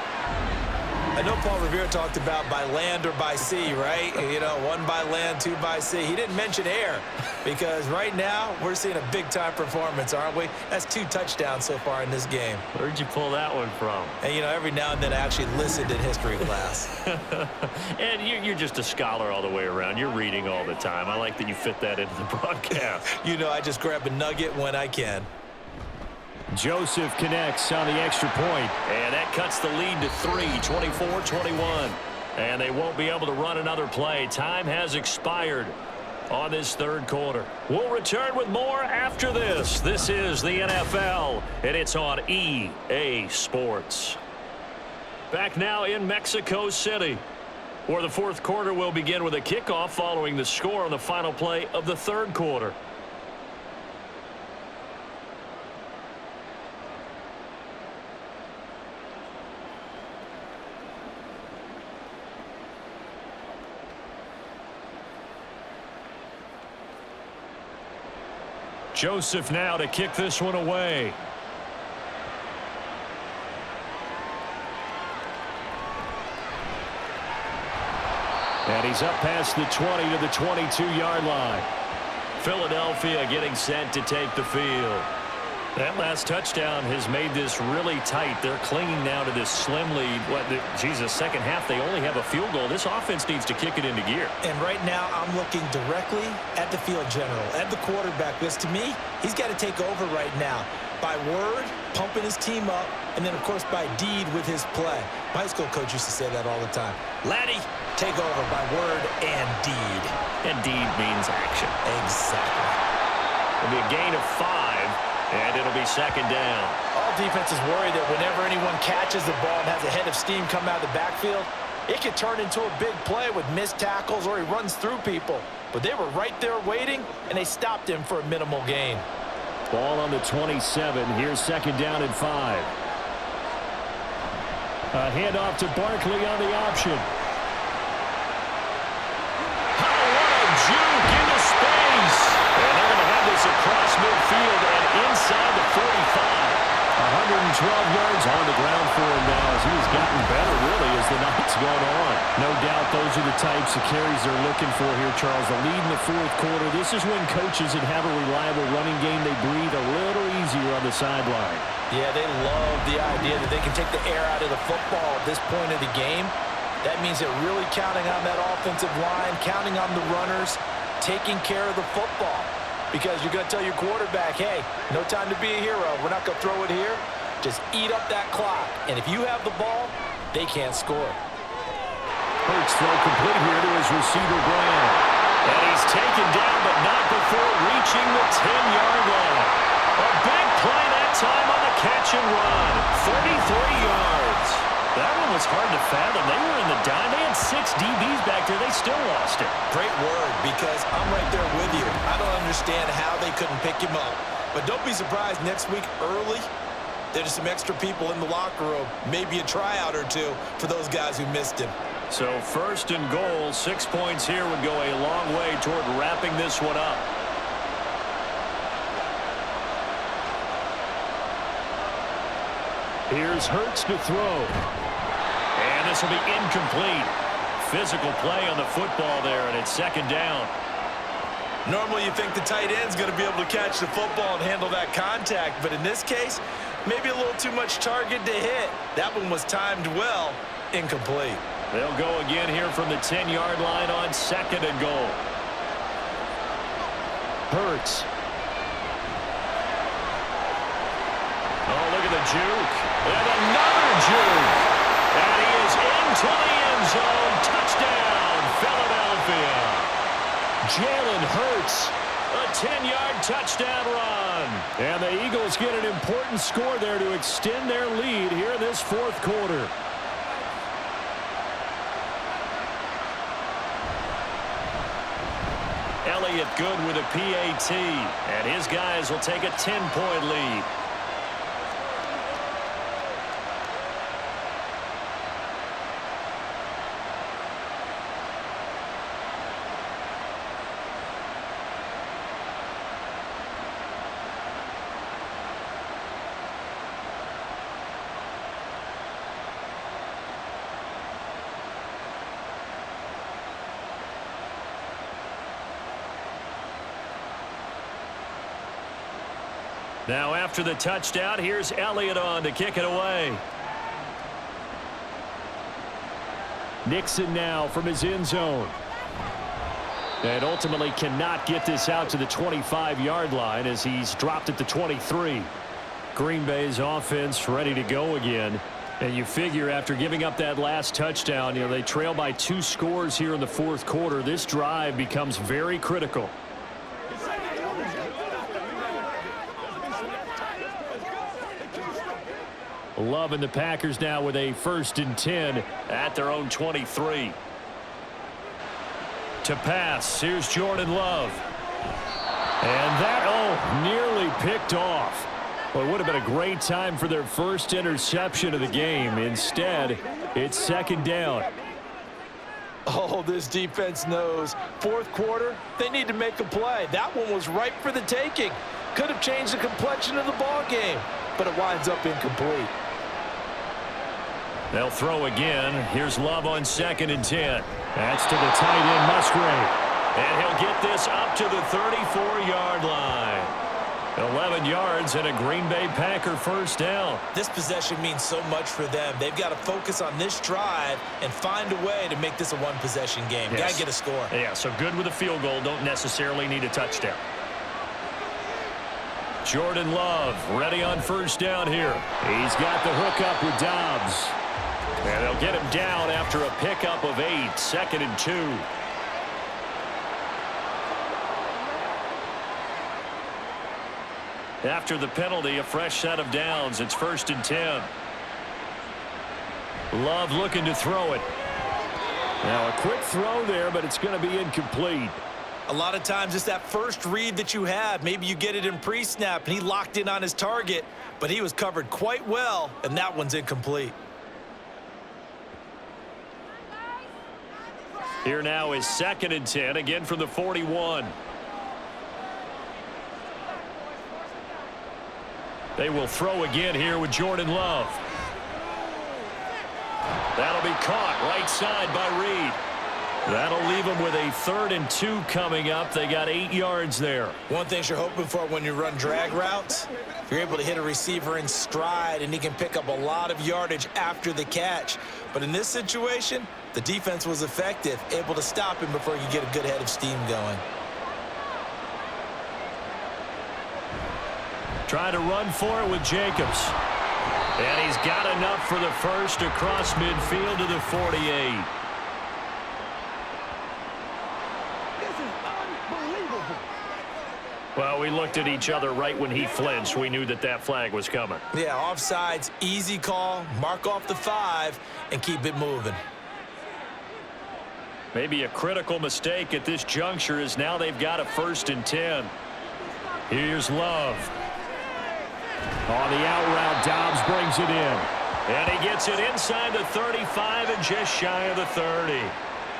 I know Paul Revere talked about by land or by sea, right? You know, 1 by land, 2 by sea. He didn't mention air because right now we're seeing a big-time performance, aren't we? That's 2 touchdowns so far in this game. Where'd you pull that one from? And, you know, every now and then I actually listened in history class. And you're just a scholar all the way around. You're reading all the time. I like that you fit that into the broadcast. You know, I just grab a nugget when I can. Joseph connects on the extra point, and that cuts the lead to 3, 24-21. And they won't be able to run another play. Time has expired on this 3rd quarter. We'll return with more after this. This is the NFL, and it's on EA Sports. Back now in Mexico City, where the 4th quarter will begin with a kickoff following the score on the final play of the 3rd quarter. Joseph now to kick this one away. And he's up past the 20 to the 22-yard line. Philadelphia getting set to take the field. That last touchdown has made this really tight. They're clinging now to this slim lead. Jesus, 2nd half, they only have a field goal. This offense needs to kick it into gear. And right now, I'm looking directly at the field general, at the quarterback, because to me, he's got to take over right now. By word, pumping his team up, and then, of course, by deed with his play. My high school coach used to say that all the time. Laddie, take over by word and deed. And deed means action. Exactly. It'll be a gain of 5. And it'll be 2nd down. All defenses worry that whenever anyone catches the ball and has a head of steam come out of the backfield, it could turn into a big play with missed tackles or he runs through people. But they were right there waiting, and they stopped him for a minimal gain. Ball on the 27. Here's 2nd down and 5. A handoff to Barkley on the option. What a juke into space. And they're going to have this across midfield and inside the 45. 112 yards on the ground for him now as he's gotten better, really, as the night's gone on. No doubt those are the types of carries they're looking for here, Charles. The lead in the 4th quarter. This is when coaches that have a reliable running game, they breathe a little easier on the sideline. Yeah, they love the idea that they can take the air out of the football at this point of the game. That means they're really counting on that offensive line, counting on the runners, taking care of the football. Because you're going to tell your quarterback, hey, no time to be a hero. We're not going to throw it here. Just eat up that clock. And if you have the ball, they can't score. Hurts throw complete here to his receiver, Brown. And he's taken down, but not before reaching the 10-yard line. A big play that time on the catch and run. 33 yards. That one was hard to fathom. They were in the dime. They had 6 DBs back there. They still lost it. Great word, because I'm right there with you. I don't understand how they couldn't pick him up. But don't be surprised next week early, there's some extra people in the locker room, maybe a tryout or two for those guys who missed him. So 1st and goal, 6 points here would go a long way toward wrapping this one up. Here's Hurts to throw. And this will be incomplete. Physical play on the football there, and it's 2nd down. Normally you think the tight end's going to be able to catch the football and handle that contact, but in this case, maybe a little too much target to hit. That one was timed well, incomplete. They'll go again here from the 10-yard line on 2nd and goal. Hurts. Oh, look at the juke. And another juke. And he is into the end zone. Touchdown, Philadelphia. Jalen Hurts, a 10-yard touchdown run. And the Eagles get an important score there to extend their lead here in this 4th quarter. Elliott good with a PAT, and his guys will take a 10-point lead. Now after the touchdown, here's Elliott on to kick it away. Nixon now from his end zone. And ultimately cannot get this out to the 25-yard line as he's dropped at the 23. Green Bay's offense ready to go again. And you figure after giving up that last touchdown, they trail by 2 scores here in the 4th quarter. This drive becomes very critical. Love and the Packers now with a 1st and 10 at their own 23. To pass, here's Jordan Love. And that, nearly picked off. Well, it would have been a great time for their first interception of the game. Instead, it's 2nd down. Oh, this defense knows. 4th quarter, they need to make a play. That one was ripe for the taking. Could have changed the complexion of the ball game, but it winds up incomplete. They'll throw again. Here's Love on 2nd and 10. That's to the tight end, Musgrave. And he'll get this up to the 34-yard line. 11 yards and a Green Bay Packer 1st down. This possession means so much for them. They've got to focus on this drive and find a way to make this a 1-possession game. Yes. Got to get a score. Yeah, so good with a field goal. Don't necessarily need a touchdown. Jordan Love ready on 1st down here. He's got the hook up with Dobbs. And they'll get him down after a pickup of 8, 2nd and 2. After the penalty, a fresh set of downs. It's 1st and 10. Love looking to throw it. Now a quick throw there, but it's going to be incomplete. A lot of times it's that first read that you have. Maybe you get it in pre-snap, and he locked in on his target, but he was covered quite well, and that one's incomplete. Here now is 2nd and 10, again from the 41. They will throw again here with Jordan Love. That'll be caught right side by Reed. That'll leave them with a 3rd and 2 coming up. They got 8 yards there. One thing you're hoping for when you run drag routes, you're able to hit a receiver in stride, and he can pick up a lot of yardage after the catch. But in this situation, the defense was effective, able to stop him before you get a good head of steam going. Trying to run for it with Jacobs. And he's got enough for the first across midfield to the 48. Well, we looked at each other right when he flinched. We knew that that flag was coming. Yeah, offsides, easy call, mark off the 5, and keep it moving. Maybe a critical mistake at this juncture is now they've got a 1st and 10. Here's Love. On the out route, Dobbs brings it in. And he gets it inside the 35 and just shy of the 30.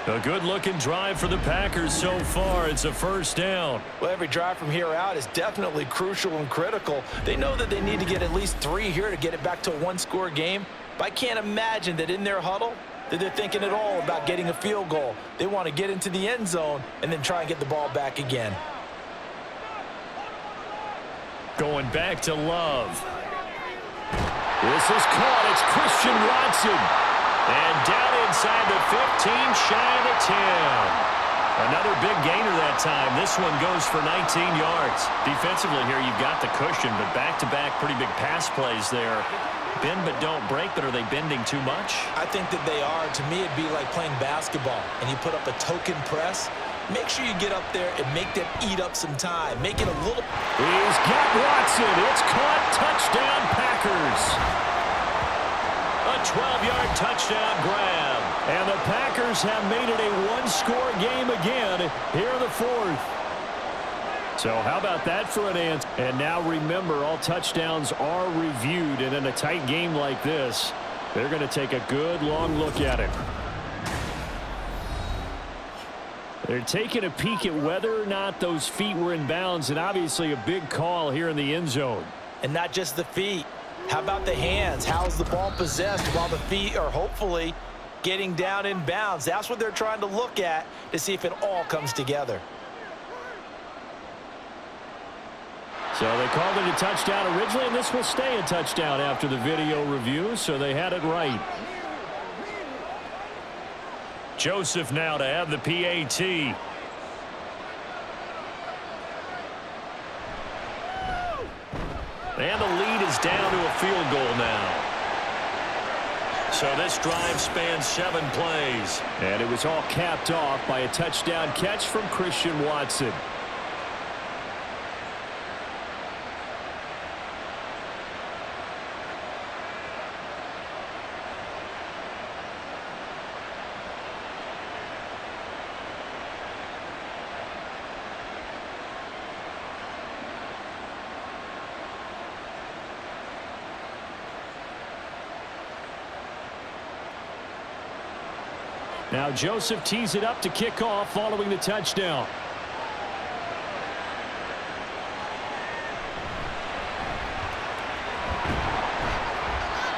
A good-looking drive for the Packers so far. It's a 1st down. Well, every drive from here out is definitely crucial and critical. They know that they need to get at least 3 here to get it back to a 1-score game. But I can't imagine that in their huddle that they're thinking at all about getting a field goal. They want to get into the end zone and then try and get the ball back again. Going back to Love. This is caught. It's Christian Watson. And down inside the 15, shy of the 10. Another big gainer that time. This one goes for 19 yards. Defensively here, you've got the cushion, but back-to-back pretty big pass plays there. Bend but don't break, but are they bending too much? I think that they are. To me, it'd be like playing basketball, and you put up a token press. Make sure you get up there and make them eat up some time. Make it a little... He's got Watson. It's caught. Touchdown, Packers. A 12-yard touchdown grab. And the Packers have made it a 1-score game again here in the 4th. So how about that for an answer? And now remember, all touchdowns are reviewed. And in a tight game like this, they're going to take a good long look at it. They're taking a peek at whether or not those feet were in bounds, and obviously a big call here in the end zone. And not just the feet. How about the hands? How's the ball possessed while the feet are hopefully getting down in bounds? That's what they're trying to look at to see if it all comes together. So they called it a touchdown originally, and this will stay a touchdown after the video review, so they had it right. Joseph now to have the PAT. And the lead is down to a field goal now. So this drive spans 7 plays. And it was all capped off by a touchdown catch from Christian Watson. Now Joseph tees it up to kick off following the touchdown.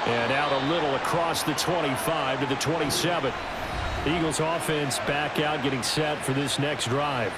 And out a little across the 25 to the 27. Eagles offense back out, getting set for this next drive.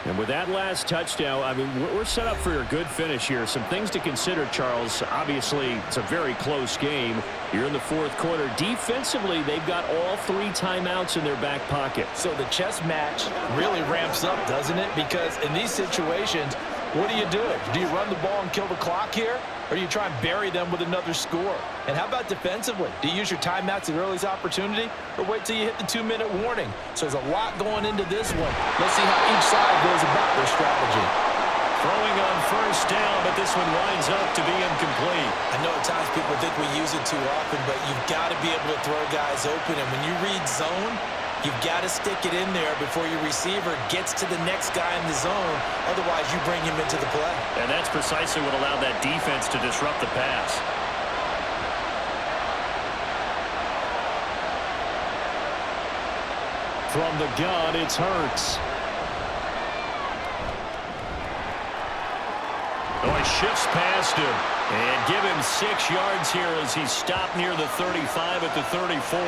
And with that last touchdown, I mean, we're set up for a good finish here. Some things to consider, Charles. Obviously, it's a very close game. You're in the 4th quarter. Defensively, they've got all 3 timeouts in their back pocket. So the chess match really ramps up, doesn't it? Because in these situations, what do you do? Do you run the ball and kill the clock here? Or do you try and bury them with another score? And how about defensively? Do you use your timeouts at earliest opportunity? Or wait till you hit the 2-minute warning? So there's a lot going into this one. Let's see how each side goes about their strategy. Throwing on 1st down, but this one winds up to be incomplete. I know at times people think we use it too often, but you've got to be able to throw guys open. And when you read zone, you've got to stick it in there before your receiver gets to the next guy in the zone. Otherwise, you bring him into the play. And that's precisely what allowed that defense to disrupt the pass. From the gun, it's Hurts. Oh, he shifts past him. And give him 6 yards here as he's stopped near the 35 at the 34.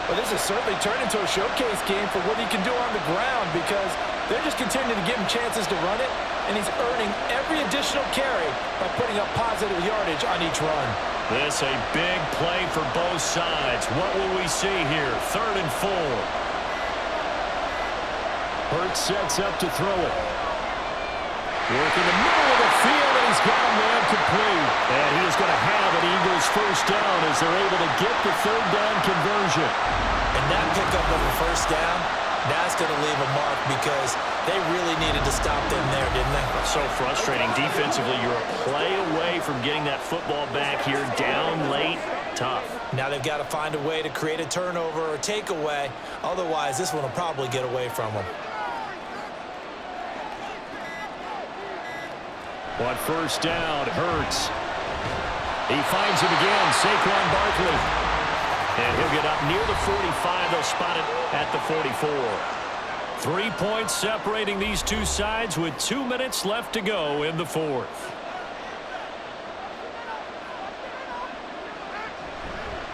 Well, this has certainly turned into a showcase game for what he can do on the ground because they're just continuing to give him chances to run it, and he's earning every additional carry by putting up positive yardage on each run. This a big play for both sides. What will we see here? 3rd and 4. Hurts sets up to throw it. Working the middle of the field, and he's got a man complete. And he is going to have an Eagles 1st down as they're able to get the 3rd down conversion. And that pickup of a 1st down That's going to leave a mark because they really needed to stop them there, didn't they? So frustrating. Defensively, you're a play away from getting that football back here. Down late, tough. Now they've got to find a way to create a turnover or takeaway. Otherwise, this one will probably get away from them. On first down, Hurts. He finds him again, Saquon Barkley. And he'll get up near the 45. They'll spot it at the 44. 3 points separating these two sides with 2 minutes left to go in the fourth.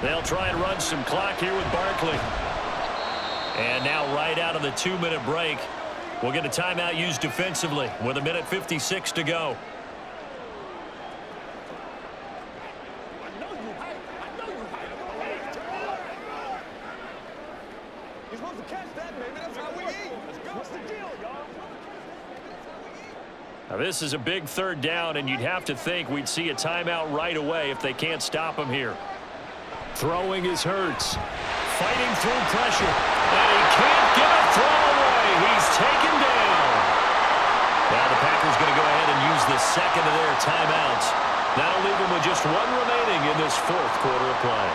They'll try and run some clock here with Barkley. And now right out of the 2-minute break, we'll get a timeout used defensively with 1:56 to go. Now this is a big third down, and you'd have to think we'd see a timeout right away if they can't stop him here. Throwing is Hurts. Fighting through pressure. And he can't get a throw away. He's taken down. Now the Packers going to go ahead and use the second of their timeouts. That'll leave them with just one remaining in this fourth quarter of play.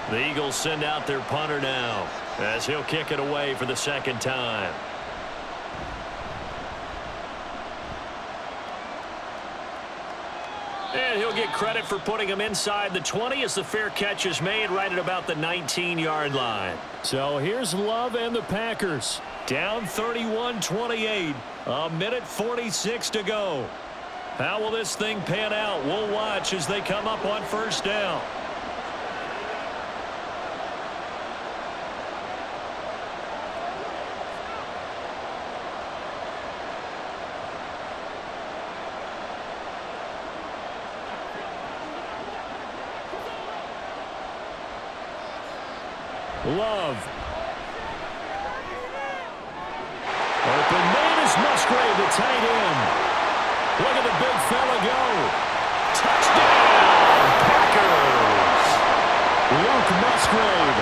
The Eagles send out their punter now as he'll kick it away for the second time. And he'll get credit for putting him inside the 20 as the fair catch is made right at about the 19-yard line. So here's Love and the Packers. Down 31-28. 1:46 to go. How will this thing pan out? We'll watch as they come up on first down. Love. Open man is Musgrave, the tight end. Look at the big fella go. Touchdown, Packers. Luke Musgrave,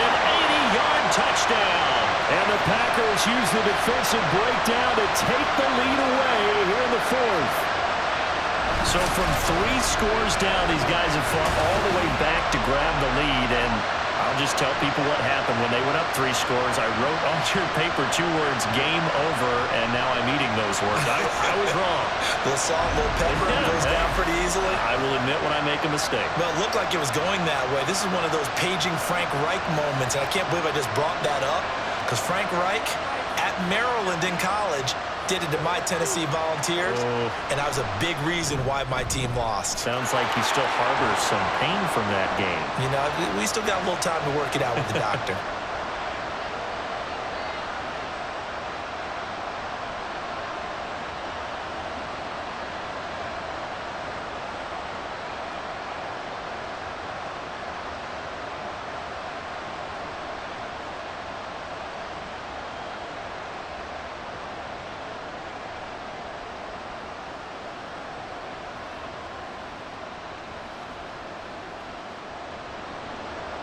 an 80-yard touchdown. And the Packers use the defensive breakdown to take the lead away here in the fourth. So from 3 scores down, these guys have fought all the way back to grab the lead, and I'll just tell people what happened. When they went up 3 scores, I wrote on your paper 2 words, game over, and now I'm eating those words. I was wrong. A little salt, a little pepper, goes down pretty easily. I will admit when I make a mistake. Well, it looked like it was going that way. This is one of those paging Frank Reich moments, and I can't believe I just brought that up, because Frank Reich at Maryland in college did it to my Tennessee Volunteers, and that was a big reason why my team lost. Sounds like he still harbors some pain from that game. You know, we still got a little time to work it out with the doctor.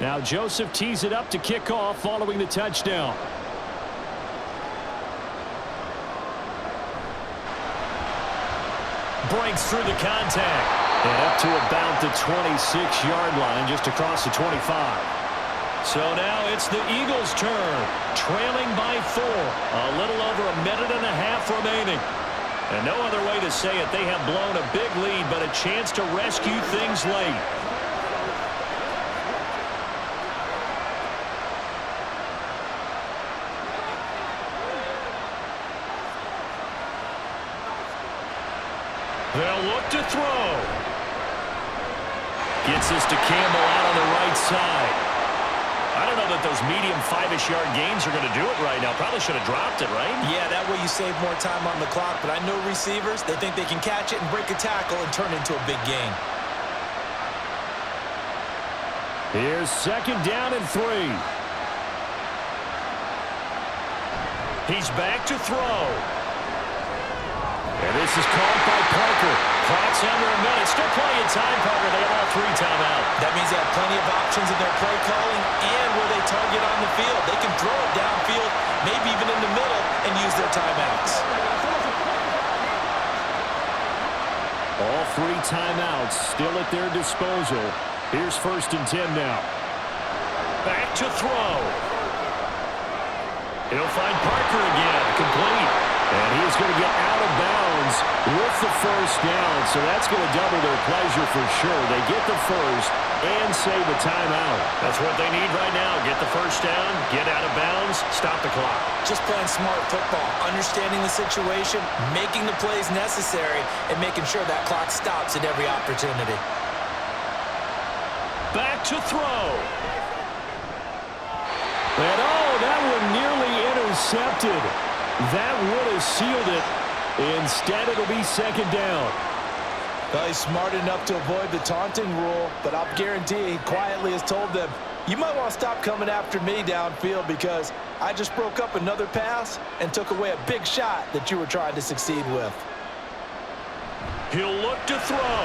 Now Joseph tees it up to kick off following the touchdown. Breaks through the contact. And up to about the 26-yard line, just across the 25. So now it's the Eagles' turn, trailing by 4. A little over a minute and a half remaining. And no other way to say it, they have blown a big lead, but a chance to rescue things late. They'll look to throw. Gets this to Campbell out on the right side. I don't know that those medium 5-ish yard gains are going to do it right now. Probably should have dropped it, right? Yeah, that way you save more time on the clock. But I know receivers, they think they can catch it and break a tackle and turn it into a big gain. Here's second down and 3. He's back to throw. And this is caught by Parker. Clock's under a minute. Still plenty of time, Parker. They have all 3 timeouts. That means they have plenty of options in their play calling and where they target on the field. They can throw it downfield, maybe even in the middle, and use their timeouts. All 3 timeouts still at their disposal. Here's 1st and 10 now. Back to throw. He'll find Parker again, complete. And he's going to get out of bounds with the 1st down, so that's going to double their pleasure for sure. They get the 1st and save a timeout. That's what they need right now. Get the 1st down, get out of bounds, stop the clock. Just playing smart football, understanding the situation, making the plays necessary, and making sure that clock stops at every opportunity. Back to throw. And that one nearly intercepted. That would have sealed it. Instead, it'll be 2nd down. Well, he's smart enough to avoid the taunting rule, but I'll guarantee he quietly has told them, you might want to stop coming after me downfield because I just broke up another pass and took away a big shot that you were trying to succeed with. He'll look to throw.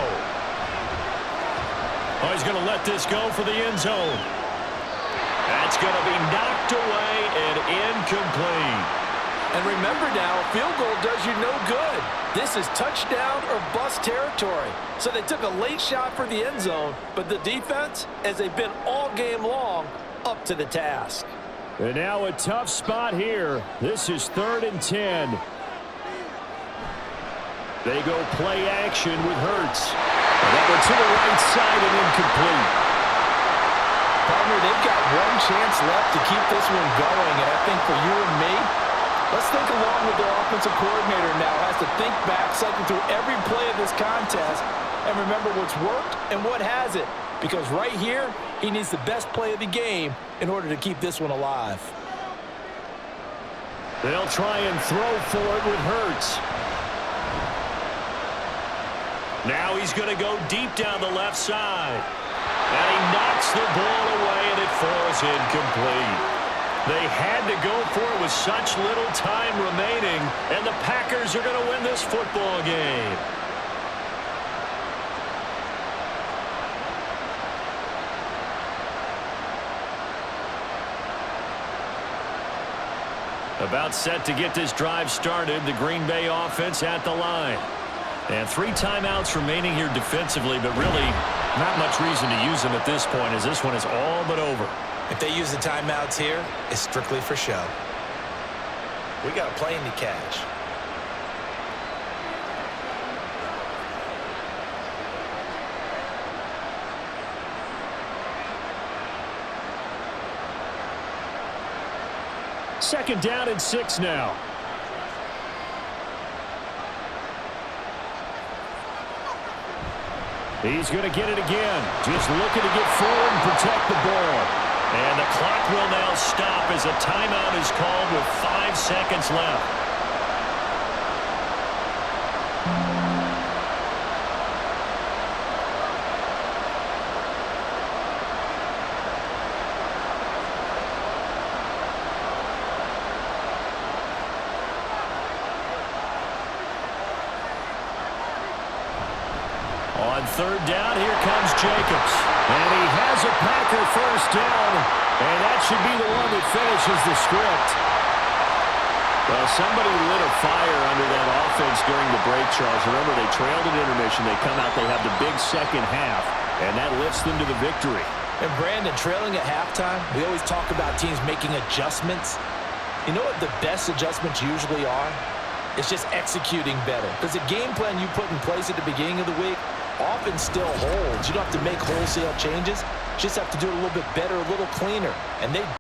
Oh, he's going to let this go for the end zone. That's going to be knocked away and incomplete. And remember now, a field goal does you no good. This is touchdown or bust territory. So they took a late shot for the end zone, but the defense, as they've been all game long, up to the task. And now a tough spot here. This is 3rd and 10. They go play action with Hurts. And that one to the right side and incomplete. Partner, they've got one chance left to keep this one going, and I think for you and me, let's think along with their offensive coordinator now. Has to think back, cycle through every play of this contest, and remember what's worked and what hasn't. Because right here, he needs the best play of the game in order to keep this one alive. They'll try and throw for it with Hurts. Now he's going to go deep down the left side. And he knocks the ball away, and it falls incomplete. They had to go for it with such little time remaining, and the Packers are going to win this football game. About set to get this drive started, the Green Bay offense at the line. And 3 timeouts remaining here defensively, but really not much reason to use them at this point as this one is all but over. If they use the timeouts here, it's strictly for show. We got a plane to catch. Second down and 6 now. He's going to get it again. Just looking to get forward and protect the ball. And the clock will now stop as a timeout is called with 5 seconds left. On 3rd down, here comes Jacobs. And he has a Packer 1st down. And that should be the one that finishes the script. Well, somebody lit a fire under that offense during the break, Charles. Remember, they trailed at intermission. They come out, they have the big second half. And that lifts them to the victory. And Brandon, trailing at halftime, we always talk about teams making adjustments. You know what the best adjustments usually are? It's just executing better. Because the game plan you put in place at the beginning of the week often still holds. You don't have to make wholesale changes. You just have to do it a little bit better, a little cleaner. And they